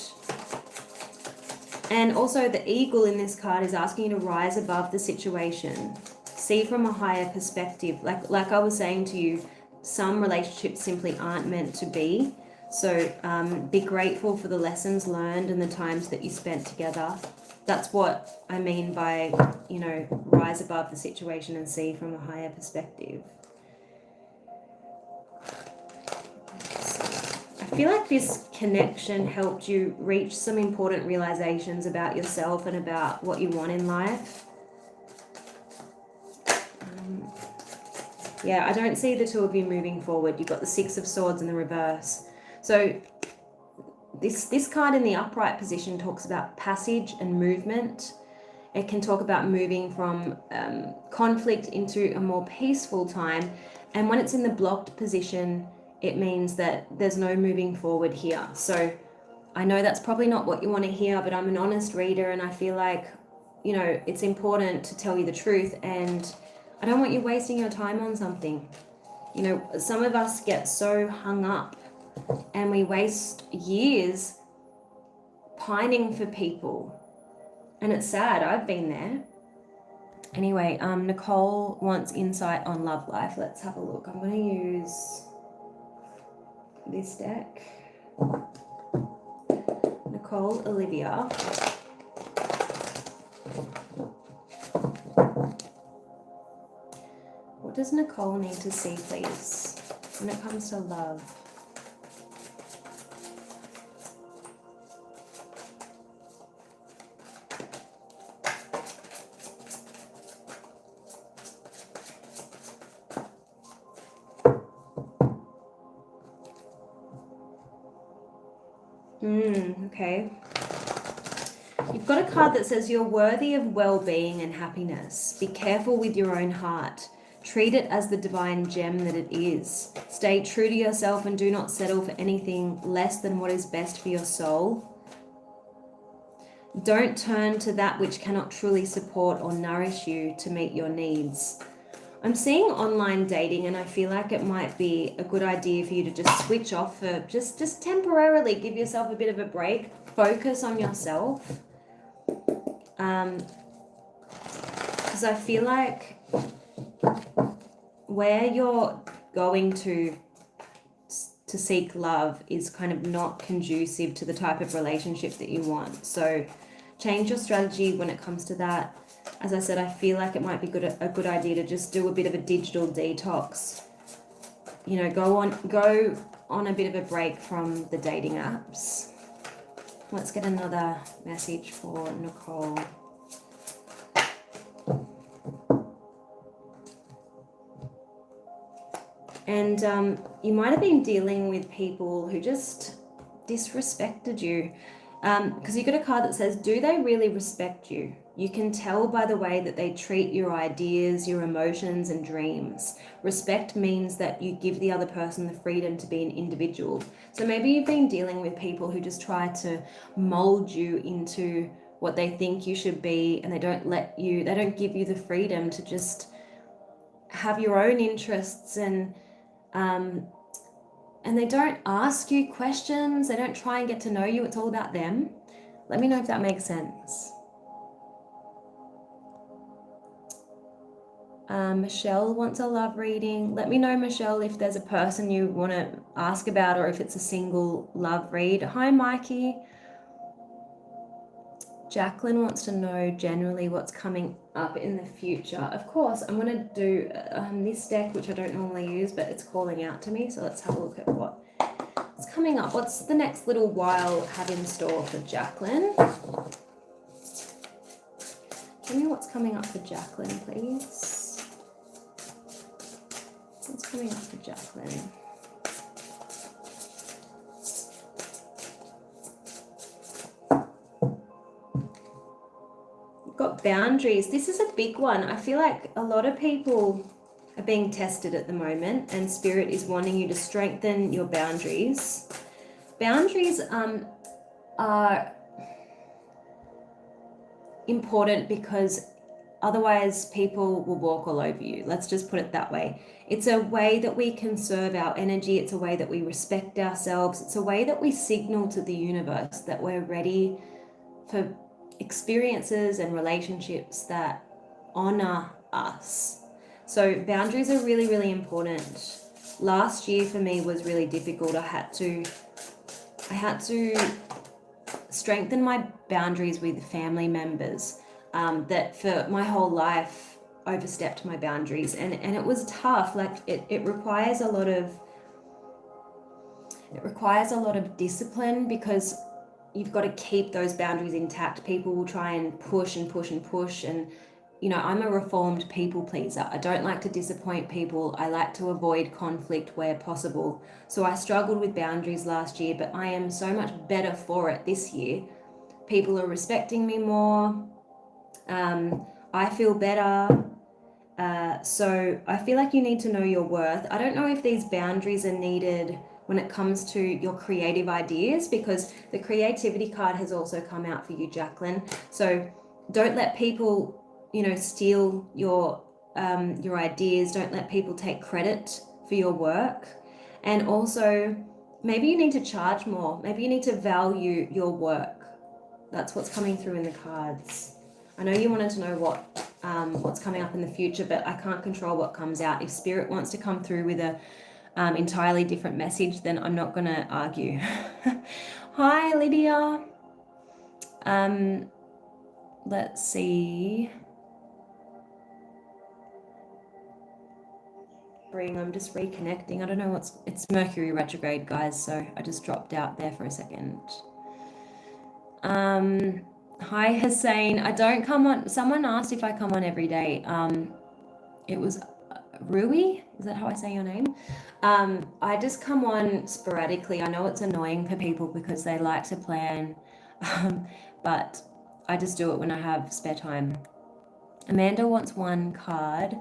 And also the Eagle in this card is asking you to rise above the situation. See from a higher perspective. Like I was saying to you, some relationships simply aren't meant to be. So be grateful for the lessons learned and the times that you spent together. That's what I mean by, rise above the situation and see from a higher perspective. feel like this connection helped you reach some important realizations about yourself and about what you want in life. Yeah, I don't see the two of you moving forward. You've got the Six of Swords in the reverse. So this card in the upright position talks about passage and movement. It can talk about moving from conflict into a more peaceful time. And when it's in the blocked position, it means that there's no moving forward here. So I know that's probably not what you want to hear, but I'm an honest reader, and I feel like, you know, it's important to tell you the truth, and I don't want you wasting your time on something. You know, some of us get so hung up and we waste years pining for people. And it's sad. I've been there. Anyway, Nicole wants insight on love life. Let's have a look. I'm going to use this deck. Nicole, Olivia. What does Nicole need to see, please, when it comes to love? Okay. You've got a card that says you're worthy of well-being and happiness. Be careful with your own heart. Treat it as the divine gem that it is. Stay true to yourself and do not settle for anything less than what is best for your soul. Don't turn to that which cannot truly support or nourish you to meet your needs. I'm seeing online dating, and I feel like it might be a good idea for you to just switch off for just temporarily, give yourself a bit of a break, focus on yourself. Because I feel like where you're going to seek love is kind of not conducive to the type of relationship that you want. So change your strategy when it comes to that. As I said, I feel like it might be a good idea to just do a bit of a digital detox. You know, go on a bit of a break from the dating apps. Let's get another message for Nicole. And you might have been dealing with people who just disrespected you. Because you got a card that says, do they really respect you? You can tell by the way that they treat your ideas, your emotions and dreams. Respect means that you give the other person the freedom to be an individual. So maybe you've been dealing with people who just try to mold you into what they think you should be, and they don't give you the freedom to just have your own interests, and they don't ask you questions. They don't try and get to know you. It's all about them. Let me know if that makes sense. Michelle wants a love reading. Let me know, Michelle, if there's a person you want to ask about or if it's a single love read. Hi, Mikey. Jacqueline wants to know generally what's coming up in the future. Of course, I'm going to do this deck, which I don't normally use, but it's calling out to me. So let's have a look at what's coming up. What's the next little while have in store for Jacqueline? Tell me what's coming up for Jacqueline, please. What's coming up for Jacqueline? Got boundaries. This is a big one. I feel like a lot of people are being tested at the moment, and Spirit is wanting you to strengthen your boundaries. Boundaries are important because otherwise people will walk all over you. Let's just put it that way. It's a way that we conserve our energy. It's a way that we respect ourselves. It's a way that we signal to the universe that we're ready for experiences and relationships that honor us. So boundaries are really, really important. Last year for me was really difficult. I had to strengthen my boundaries with family members that for my whole life overstepped my boundaries, and it was tough. Like it requires a lot of It requires a lot of discipline because you've got to keep those boundaries intact. People will try and push and push and push. And, you know, I'm a reformed people pleaser. I don't like to disappoint people. I like to avoid conflict where possible. So I struggled with boundaries last year, but I am so much better for it this year. People are respecting me more. I feel better. So I feel like you need to know your worth. I don't know if these boundaries are needed when it comes to your creative ideas, because the creativity card has also come out for you, Jacqueline. So don't let people, you know, steal your ideas. Don't let people take credit for your work. And also, maybe you need to charge more. Maybe you need to value your work. That's what's coming through in the cards. I know you wanted to know what's coming up in the future, but I can't control what comes out. If Spirit wants to come through with a entirely different message, then I'm not going to argue. Hi, Lydia. Let's see. I'm just reconnecting. I don't know it's Mercury retrograde, guys, so I just dropped out there for a second. Hi, Hussein. I don't come on. Someone asked if I come on every day. It was Rui. Is that how I say your name? I just come on sporadically. I know it's annoying for people because they like to plan, but I just do it when I have spare time. Amanda wants one card,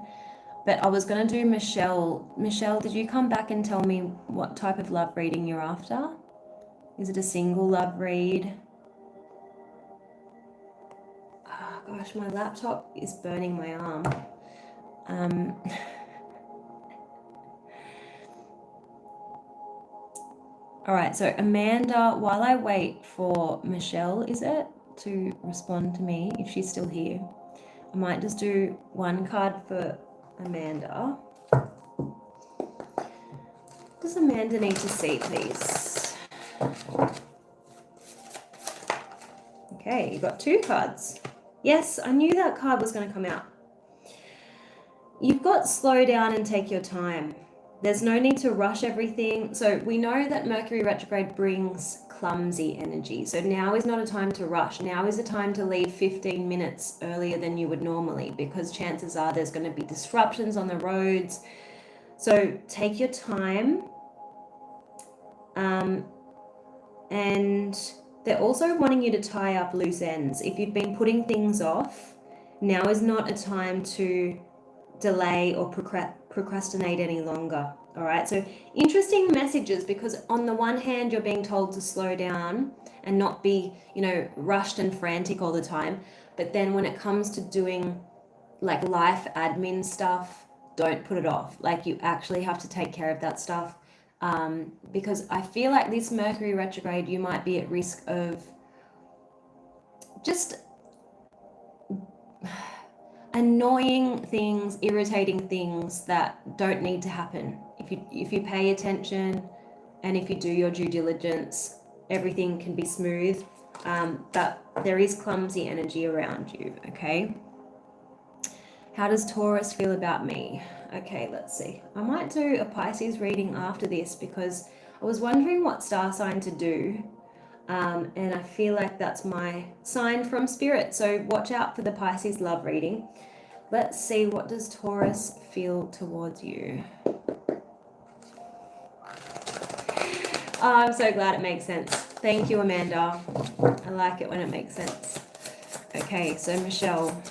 but I was going to do Michelle. Michelle, did you come back and tell me what type of love reading you're after? Is it a single love read? Oh, gosh, my laptop is burning my arm. All right, so Amanda, while I wait for Michelle, is it, to respond to me, if she's still here, I might just do one card for Amanda. What does Amanda need to see, please? Okay, you got two cards. Yes, I knew that card was going to come out. You've got slow down and take your time. There's no need to rush everything. So we know that Mercury retrograde brings clumsy energy. So now is not a time to rush. Now is a time to leave 15 minutes earlier than you would normally, because chances are there's going to be disruptions on the roads. So take your time. And they're also wanting you to tie up loose ends. If you've been putting things off, now is not a time to delay or procrastinate any longer. All right, so interesting messages, because on the one hand you're being told to slow down and not be, you know, rushed and frantic all the time, but then when it comes to doing like life admin stuff, don't put it off. Like, you actually have to take care of that stuff, because I feel like this Mercury retrograde, you might be at risk of just annoying things, irritating things that don't need to happen. If you pay attention and if you do your due diligence, everything can be smooth. But there is clumsy energy around you, okay? How does Taurus feel about me? Okay, let's see. I might do a Pisces reading after this, because I was wondering what star sign to do. And I feel like that's my sign from Spirit. So watch out for the Pisces love reading. Let's see, what does Taurus feel towards you? Oh, I'm so glad it makes sense. Thank you, Amanda. I like it when it makes sense. Okay, so Michelle,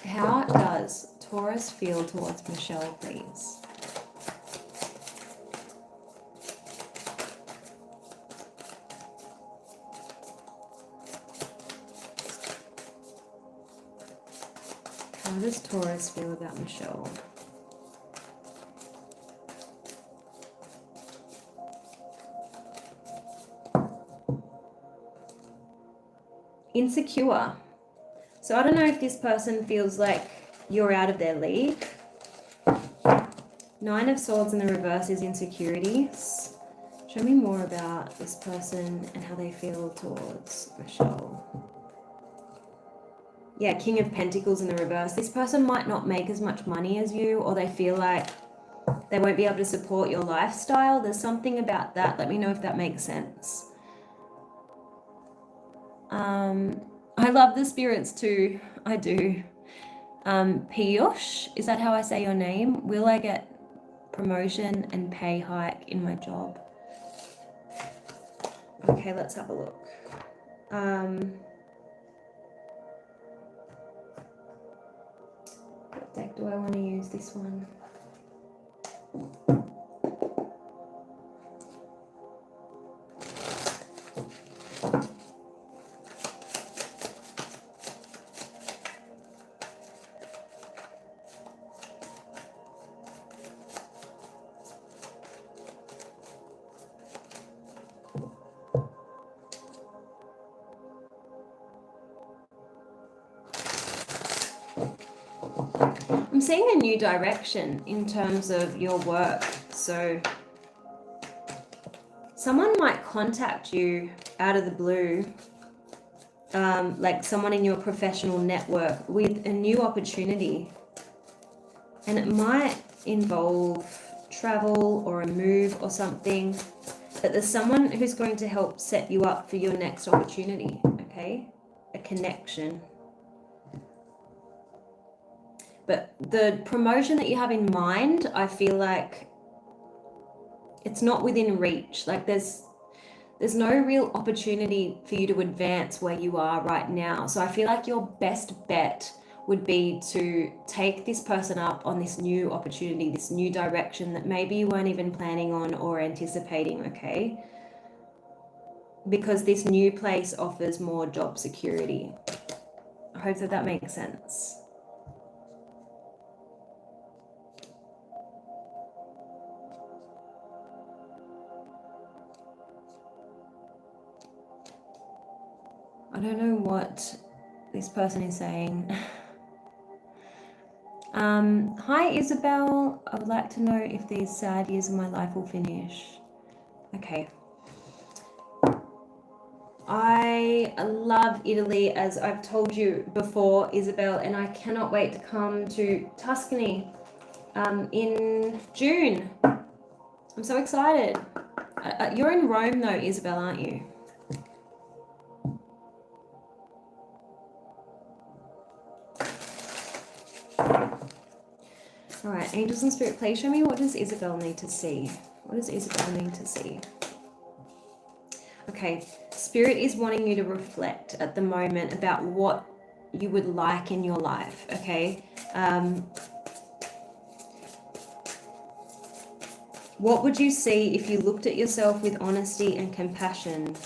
how does Taurus feel towards Michelle, please? How does Taurus feel about Michelle? Insecure. So I don't know if this person feels like you're out of their league. 9 of Swords in the reverse is insecurities. Show me more about this person and how they feel towards Michelle. Yeah, King of Pentacles in the reverse. This person might not make as much money as you, or they feel like They won't be able to support your lifestyle. There's something about that. Let me know if that makes sense. I love the spirits too. I do. Piyush, is that how I say your name? Will I get promotion and pay hike in my job? Okay, let's have a look. What deck do I want to use? This one. I'm seeing a new direction in terms of your work. So someone might contact you out of the blue, like someone in your professional network with a new opportunity. And it might involve travel or a move or something. But there's someone who's going to help set you up for your next opportunity, okay? A connection. But the promotion that you have in mind, I feel like it's not within reach. Like there's no real opportunity for you to advance where you are right now. So I feel like your best bet would be to take this person up on this new opportunity, this new direction that maybe you weren't even planning on or anticipating, okay? Because this new place offers more job security. I hope that makes sense. I don't know what this person is saying. Hi Isabelle, I would like to know if these sad years of my life will finish. Okay. I love Italy, as I've told you before, Isabelle, and I cannot wait to come to Tuscany in June. I'm so excited. You're in Rome though, Isabelle, aren't you? All right, angels and spirit, please show me, what does Isabelle need to see? What does Isabelle need to see? Okay, spirit is wanting you to reflect at the moment about what you would like in your life, okay? What would you see if you looked at yourself with honesty and compassion?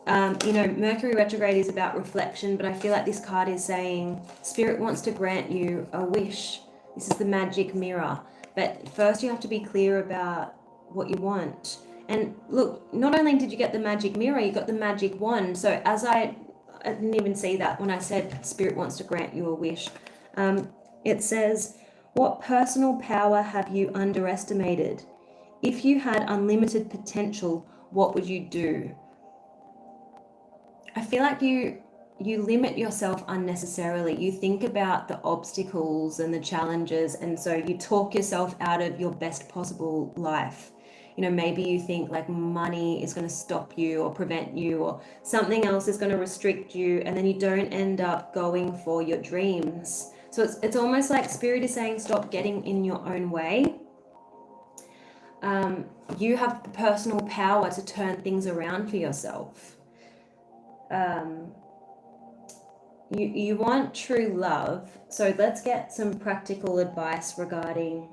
You know, Mercury retrograde is about reflection, but I feel like this card is saying spirit wants to grant you a wish. This is the magic mirror. But first you have to be clear about what you want. And look, not only did you get the magic mirror, you got the magic wand. So as I didn't even see that when I said spirit wants to grant you a wish. It says, what personal power have you underestimated? If you had unlimited potential, what would you do? I feel like you limit yourself unnecessarily. You think about the obstacles and the challenges, and so you talk yourself out of your best possible life. You know, maybe you think like money is going to stop you or prevent you, or something else is going to restrict you, and then you don't end up going for your dreams. So it's almost like spirit is saying stop getting in your own way. You have the personal power to turn things around for yourself. You want true love, so let's get some practical advice regarding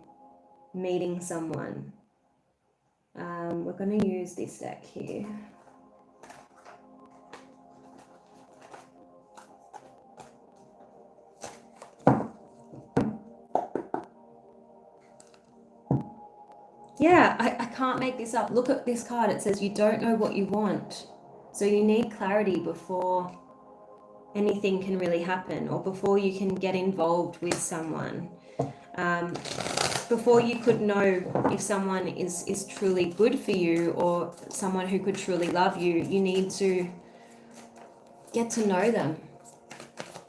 meeting someone. We're going to use this deck here. Yeah, I can't make this up. Look at this card. It says you don't know what you want. So you need clarity before anything can really happen, or before you can get involved with someone. Before you could know if someone is truly good for you or someone who could truly love you, you need to get to know them.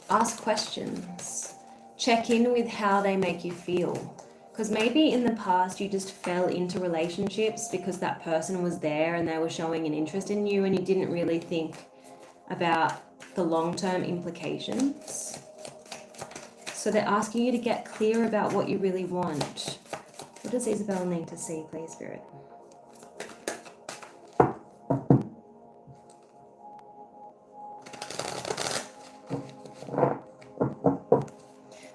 Ask questions. Check in with how they make you feel. Because maybe in the past you just fell into relationships because that person was there and they were showing an interest in you and you didn't really think about the long-term implications. So they're asking you to get clear about what you really want. What does Isabelle need to see, please, Spirit?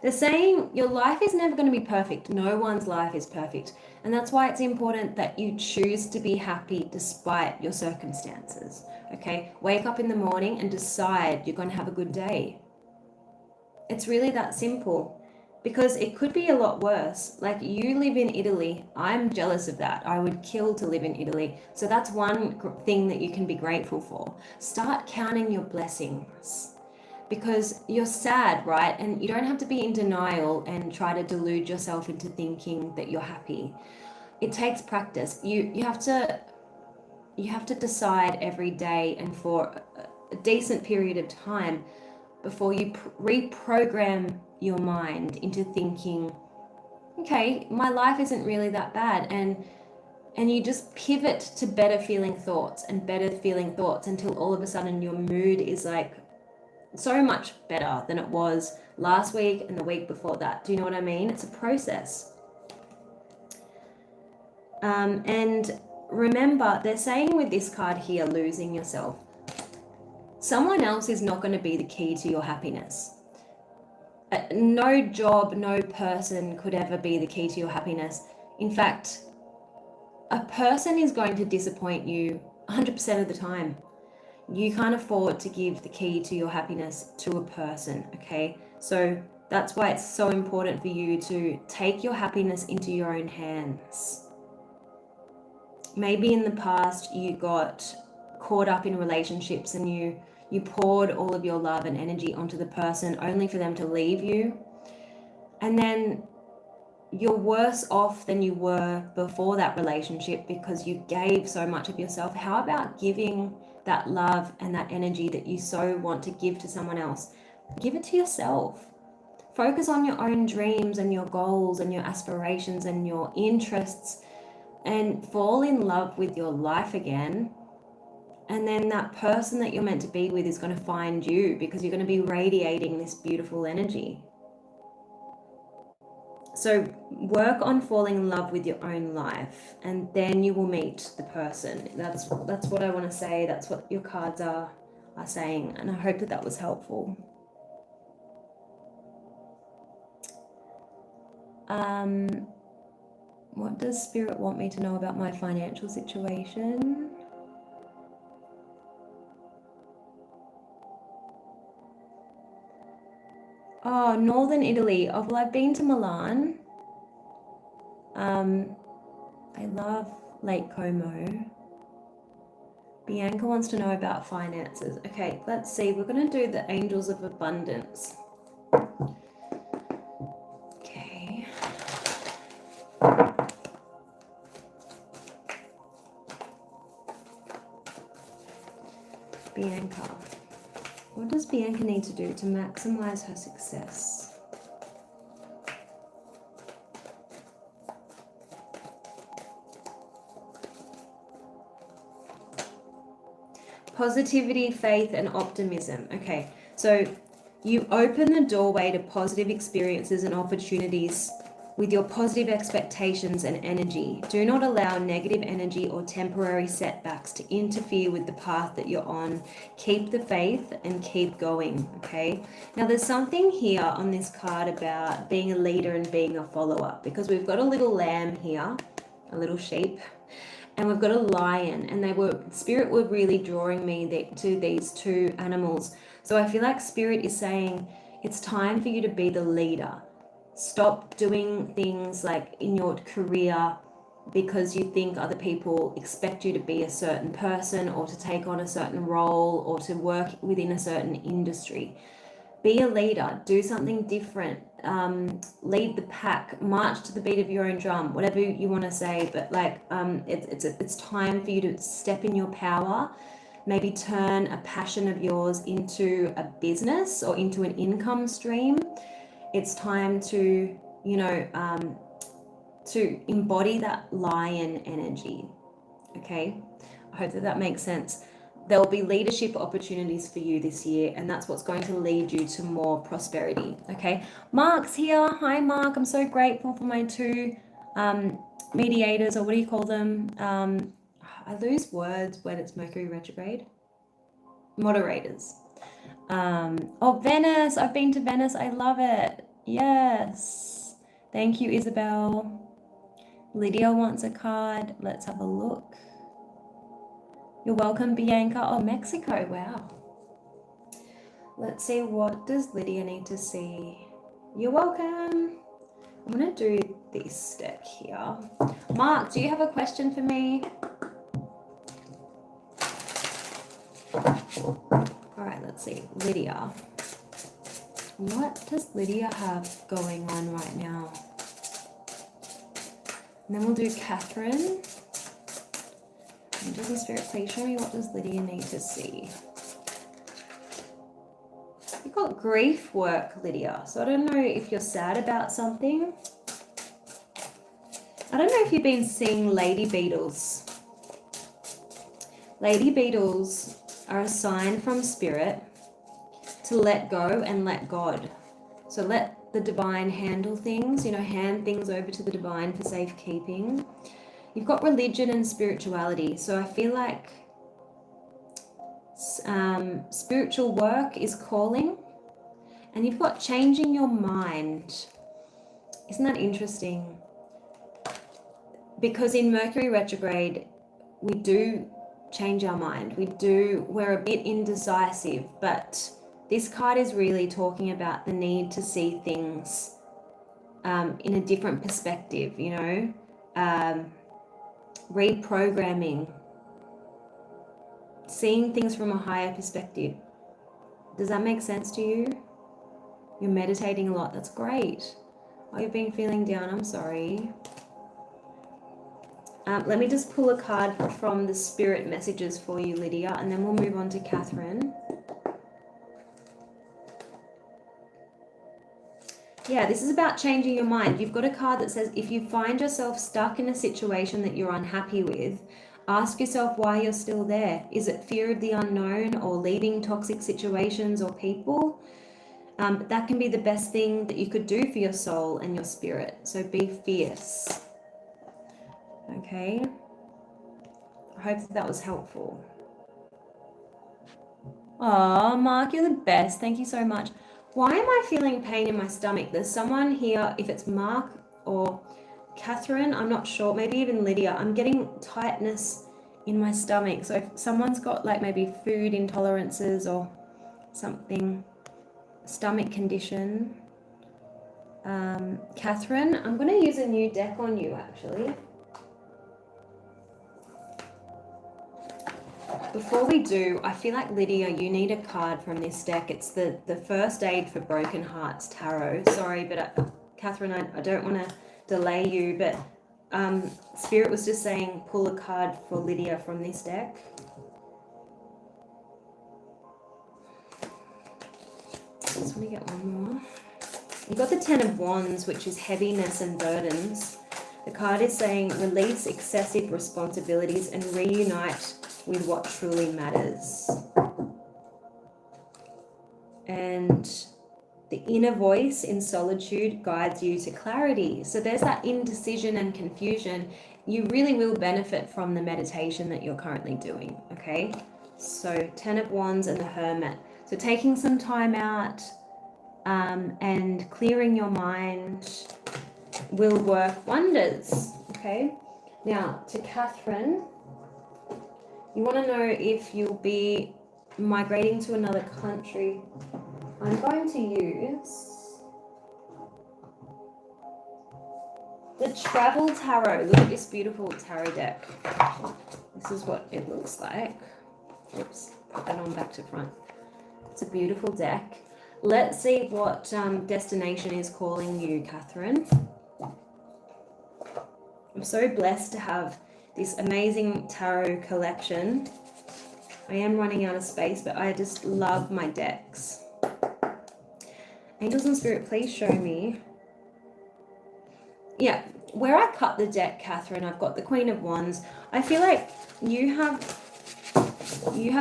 They're saying your life is never going to be perfect. No one's life is perfect. And that's why it's important that you choose to be happy despite your circumstances. Okay? Wake up in the morning and decide you're going to have a good day. It's really that simple. Because it could be a lot worse. Like, you live in Italy. I'm jealous of that. I would kill to live in Italy. So that's one thing that you can be grateful for. Start counting your blessings. Because you're sad, right? And you don't have to be in denial and try to delude yourself into thinking that you're happy. It takes practice. You have to decide every day and for a decent period of time before you reprogram your mind into thinking, okay, my life isn't really that bad, and you just pivot to better feeling thoughts until all of a sudden your mood is like so much better than it was last week and the week before that. Do you know what I mean? It's a process. And remember, they're saying with this card here, losing yourself, someone else is not going to be the key to your happiness. No job, no person could ever be the key to your happiness. In fact, a person is going to disappoint you 100% of the time. You can't afford to give the key to your happiness to a person, okay? So that's why it's so important for you to take your happiness into your own hands. Maybe in the past you got caught up in relationships and you poured all of your love and energy onto the person only for them to leave you. And then you're worse off than you were before that relationship because you gave so much of yourself. How about giving that love and that energy that you so want to give to someone else? Give it to yourself. Focus on your own dreams and your goals and your aspirations and your interests, and fall in love with your life again. And then that person that you're meant to be with is going to find you because you're going to be radiating this beautiful energy. So work on falling in love with your own life, and then you will meet the person. That's what I want to say. That's what your cards are saying, and I hope that was helpful. What does Spirit want me to know about my financial situation? Oh, Northern Italy. Oh, well, I've been to Milan. I love Lake Como. Bianca wants to know about finances. Okay, let's see. We're going to do the Angels of Abundance. Okay. Bianca. What does Bianca need to do to maximize her success? Positivity, faith, and optimism. Okay, so you open the doorway to positive experiences and opportunities with your positive expectations and energy. Do not allow negative energy or temporary setbacks to interfere with the path that you're on. Keep the faith and keep going, okay? Now, there's something here on this card about being a leader and being a follower, because we've got a little lamb here, a little sheep, and we've got a lion, and Spirit were really drawing me to these two animals. So I feel like Spirit is saying it's time for you to be the leader. Stop doing things like in your career because you think other people expect you to be a certain person or to take on a certain role or to work within a certain industry. Be a leader, do something different, lead the pack, march to the beat of your own drum, whatever you want to say, but like it's time for you to step in your power, maybe turn a passion of yours into a business or into an income stream. It's time to, to embody that lion energy. Okay, I hope that that makes sense. There will be leadership opportunities for you this year, and that's what's going to lead you to more prosperity. Okay, Mark's here. Hi, Mark. I'm so grateful for my two mediators, or what do you call them? I lose words when it's Mercury retrograde. Moderators. Oh, Venice. I've been to Venice. I love it. Yes. Thank you, Isabelle. Lydia wants a card. Let's have a look. You're welcome, Bianca. Oh, Mexico. Wow. Let's see, what does Lydia need to see? You're welcome. I'm going to do this deck here. Mark, do you have a question for me? All right, let's see. Lydia. What does Lydia have going on right now? And then we'll do Catherine. Angels and Spirit, please show me, what does Lydia need to see? You've got grief work, Lydia. So I don't know if you're sad about something. I don't know if you've been seeing lady beetles. Lady beetles are a sign from Spirit to let go and let God. So let the divine handle things, hand things over to the divine for safekeeping. You've got religion and spirituality. So I feel like spiritual work is calling. And you've got changing your mind. Isn't that interesting? Because in Mercury retrograde, we do change our mind. We're a bit indecisive, but this card is really talking about the need to see things in a different perspective, reprogramming, seeing things from a higher perspective. Does that make sense to you? You're meditating a lot. That's great. Oh, you've been feeling down. I'm sorry. Let me just pull a card from the spirit messages for you, Lydia, and then we'll move on to Catherine. Yeah, this is about changing your mind. You've got a card that says, if you find yourself stuck in a situation that you're unhappy with, ask yourself why you're still there. Is it fear of the unknown or leaving toxic situations or people? That can be the best thing that you could do for your soul and your spirit. So be fierce. Okay. I hope that was helpful. Oh, Mark, you're the best. Thank you so much. Why am I feeling pain in my stomach? There's someone here, if it's Mark or Catherine, I'm not sure, maybe even Lydia, I'm getting tightness in my stomach. So if someone's got like maybe food intolerances or something, stomach condition. Catherine, I'm going to use a new deck on you actually. Before we do, I feel like, Lydia, you need a card from this deck. It's the First Aid for Broken Hearts Tarot. Sorry, but Catherine, I don't want to delay you, but Spirit was just saying pull a card for Lydia from this deck. I just want to get one more. You've got the Ten of Wands, which is heaviness and burdens. The card is saying release excessive responsibilities and reunite with what truly matters. And the inner voice in solitude guides you to clarity. So there's that indecision and confusion. You really will benefit from the meditation that you're currently doing, okay? So Ten of Wands and the Hermit. So taking some time out and clearing your mind will work wonders, okay? Now, to Catherine, you want to know if you'll be migrating to another country. I'm going to use the Travel Tarot. Look at this beautiful tarot deck. This is what it looks like. Oops, put that on back to front. It's a beautiful deck. Let's see what destination is calling you, Catherine. I'm so blessed to have this amazing tarot collection. I am running out of space, but I just love my decks. Angels and Spirit, please show me. Yeah, where I cut the deck, Catherine, I've got the Queen of Wands. I feel like you have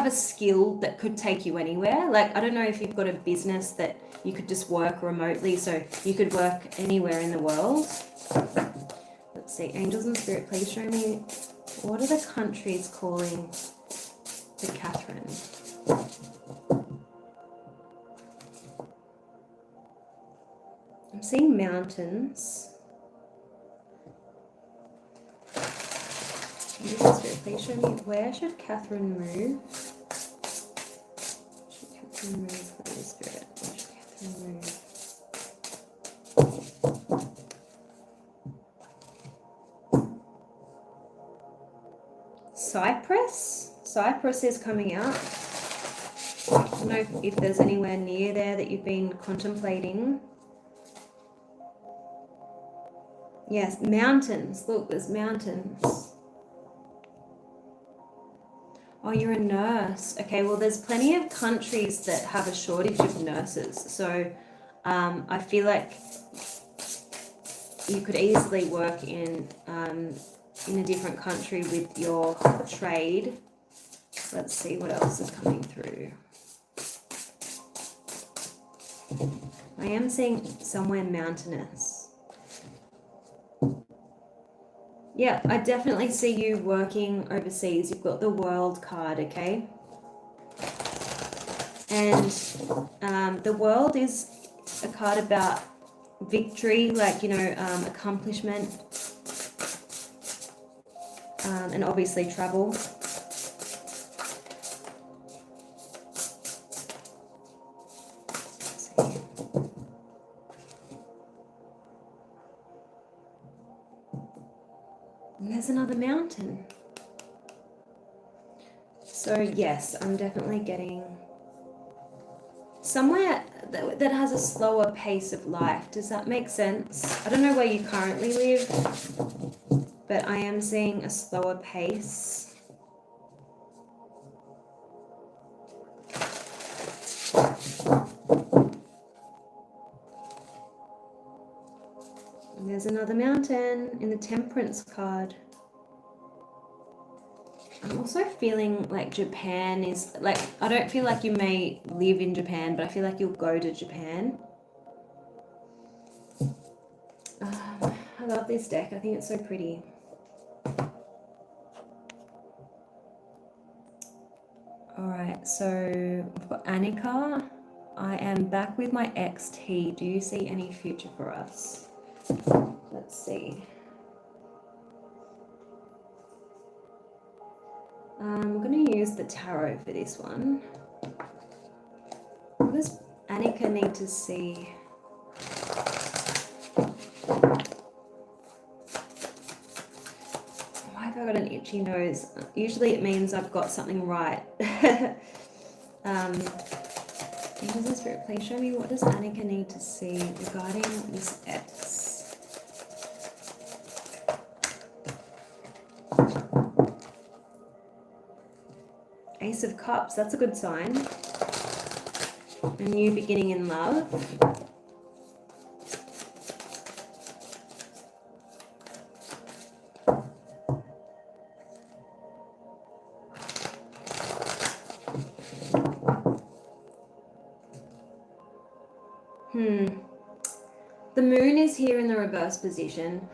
a skill that could take you anywhere. Like, I don't know if you've got a business that you could just work remotely, so you could work anywhere in the world. Let's see, angels and spirit, please show me, what are the countries calling to Catherine? I'm seeing mountains. Angels and spirit, please show me, where should Catherine move? Should Catherine move, Holy Spirit? Where should Catherine move? Cyprus? Cyprus is coming out. I don't know if there's anywhere near there that you've been contemplating. Yes, mountains. Look, there's mountains. Oh, you're a nurse. Okay, well, there's plenty of countries that have a shortage of nurses. So I feel like you could easily work in a different country with your trade. Let's see what else is coming through. I am seeing somewhere mountainous. Yeah, I definitely see you working overseas. You've got the World card, okay? And the World is a card about victory, like, you know, accomplishment, and obviously travel. And there's another mountain. So yes, I'm definitely getting somewhere that has a slower pace of life. Does that make sense? I don't know where you currently live, but I am seeing a slower pace. And there's another mountain in the Temperance card. I'm also feeling like Japan is, like, I don't feel like you may live in Japan, but I feel like you'll go to Japan. I love this deck. I think it's so pretty. Alright, so we've got Annika. I am back with my XT. Do you see any future for us? Let's see. I'm going to use the tarot for this one. What does Annika need to see? Why have I got an itchy nose? Usually it means I've got something right. Angels and Spirit, please show me, what does Annika need to see regarding this ex? Ace of Cups, that's a good sign. A new beginning in love. The moon is here in the reverse position.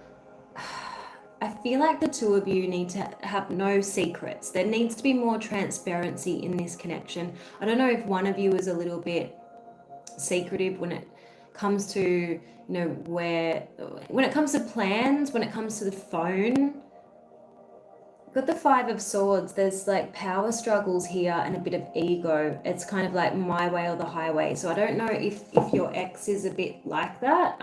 I feel like the two of you need to have no secrets. There needs to be more transparency in this connection. I don't know if one of you is a little bit secretive when it comes to, you know, when it comes to plans, when it comes to the phone. Got the Five of Swords. There's like power struggles here and a bit of ego. It's kind of like my way or the highway. So I don't know if your ex is a bit like that.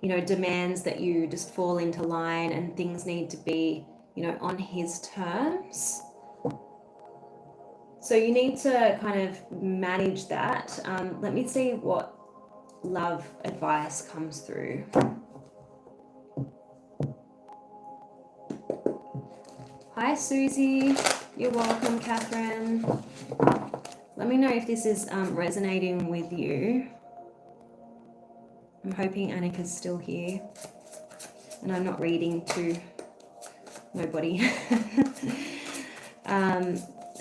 You know, demands that you just fall into line and things need to be, you know, on his terms. So you need to kind of manage that. Let me see what love advice comes through. Hi, Susie. You're welcome, Catherine. Let me know if this is resonating with you. I'm hoping Annika's still here. and I'm not reading to nobody.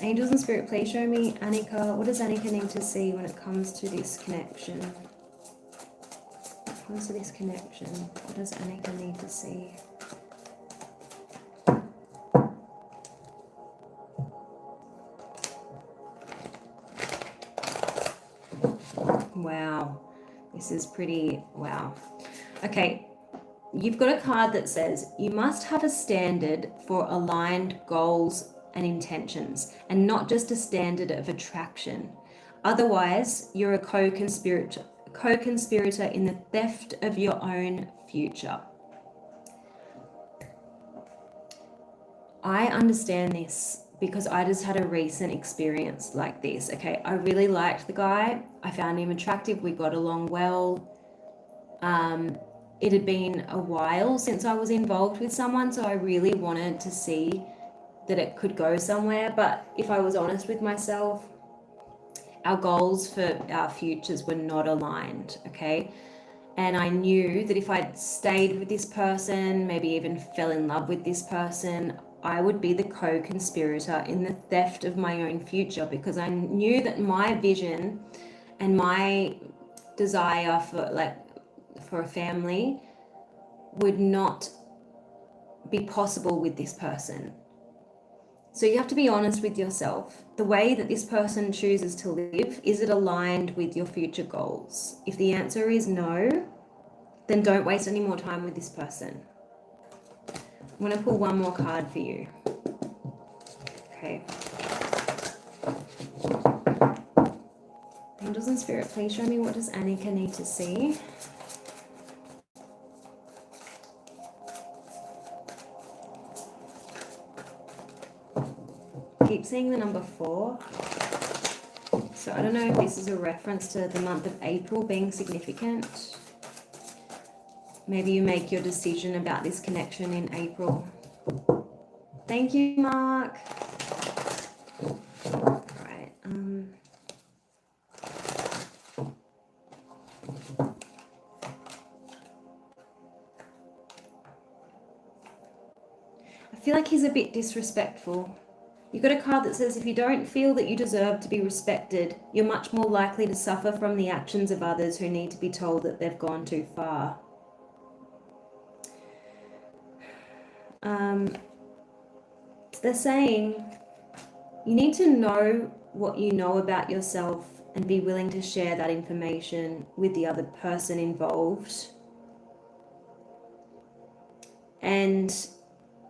Angels and Spirit, please show me Annika. What does Annika need to see when it comes to this connection? When it comes to this connection, what does Annika need to see? Wow, this is pretty, wow. Okay, you've got a card that says you must have a standard for aligned goals and intentions, and not just a standard of attraction. Otherwise, you're a co-conspirator in the theft of your own future. I understand this because I just had a recent experience like this. Okay, I really liked the guy. I found him attractive. We got along well. It had been a while since I was involved with someone, so I really wanted to see that it could go somewhere. But if I was honest with myself, our goals for our futures were not aligned, okay? And I knew that if I'd stayed with this person, maybe even fell in love with this person, I would be the co-conspirator in the theft of my own future, because I knew that my vision and my desire for a family would not be possible with this person. So you have to be honest with yourself. The way that this person chooses to live, is it aligned with your future goals? If the answer is no, then don't waste any more time with this person. I'm going to pull one more card for you. Okay. Angels and Spirit, please show me, what does Annika need to see? Keep seeing the number 4. So I don't know if this is a reference to the month of April being significant. Maybe you make your decision about this connection in April. Thank you, Mark. All right. I feel like he's a bit disrespectful. You've got a card that says if you don't feel that you deserve to be respected, you're much more likely to suffer from the actions of others who need to be told that they've gone too far. They're saying you need to know what you know about yourself and be willing to share that information with the other person involved. And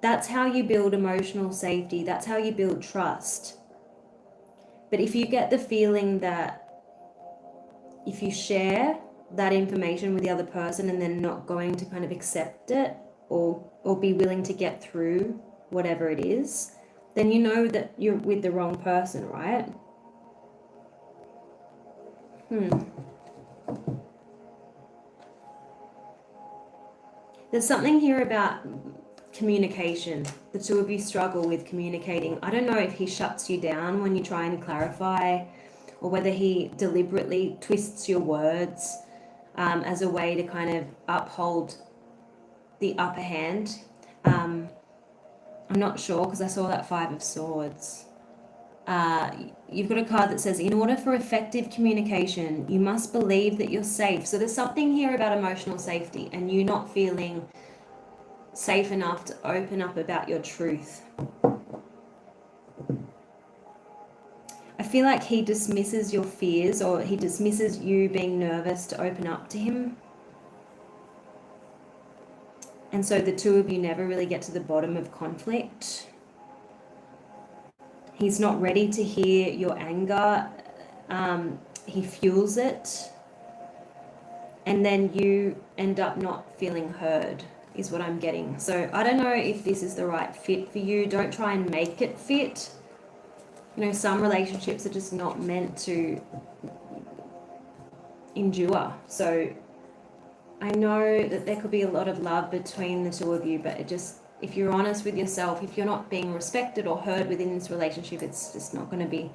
that's how you build emotional safety. That's how you build trust. But if you get the feeling that if you share that information with the other person and they're not going to kind of accept it or be willing to get through whatever it is, then you know that you're with the wrong person, right? There's something here about communication. The two of you struggle with communicating. I don't know if he shuts you down when you try and clarify, or whether he deliberately twists your words as a way to kind of uphold the upper hand. I'm not sure, because I saw that 5 of Swords. You've got a card that says, in order for effective communication, you must believe that you're safe. So there's something here about emotional safety and you not feeling safe enough to open up about your truth. I feel like he dismisses your fears, or he dismisses you being nervous to open up to him. And so the two of you never really get to the bottom of conflict. He's not ready to hear your anger. He fuels it. And then you end up not feeling heard, is what I'm getting. So I don't know if this is the right fit for you. Don't try and make it fit. You know, some relationships are just not meant to endure. So I know that there could be a lot of love between the two of you, but it just, if you're honest with yourself, if you're not being respected or heard within this relationship, it's just not going to be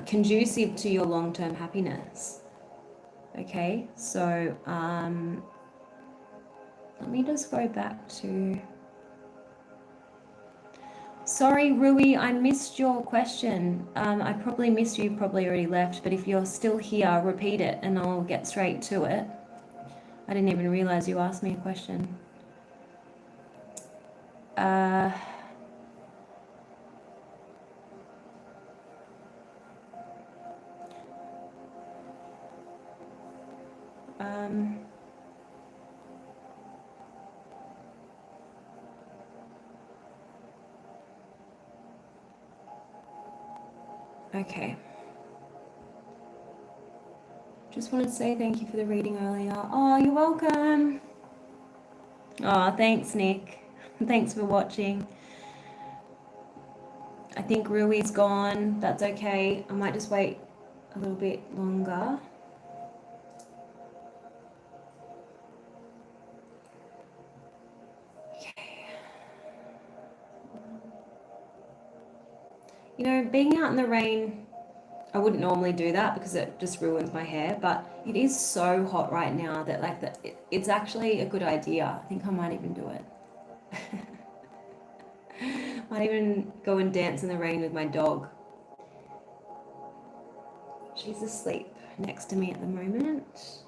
conducive to your long-term happiness. Okay, so Let me just go back to... Sorry, Rui, I missed your question. I probably missed you, probably already left, but if you're still here, repeat it and I'll get straight to it. I didn't even realize you asked me a question. Okay. Just wanted to say thank you for the reading earlier. Oh, you're welcome. Oh, thanks, Nick. Thanks for watching. I think Rui's gone. That's okay. I might just wait a little bit longer. Okay. You know, being out in the rain, I wouldn't normally do that because it just ruins my hair, but it is so hot right now that it's actually a good idea. I think I might even do it. Might even go and dance in the rain with my dog. She's asleep next to me at the moment.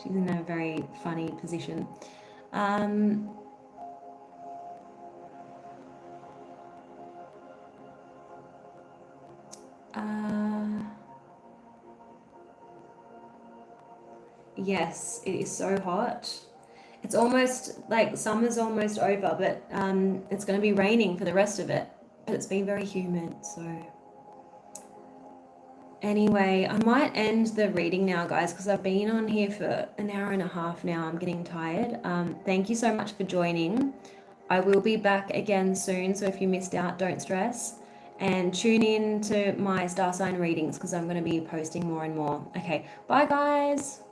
She's in a very funny position. Yes, it is so hot. It's almost like summer's almost over, but it's going to be raining for the rest of it. But it's been very humid, so... Anyway, I might end the reading now, guys, because I've been on here for an hour and a half now. I'm getting tired. Thank you so much for joining. I will be back again soon, so if you missed out, don't stress. And tune in to my star sign readings because I'm going to be posting more and more. Okay, bye, guys.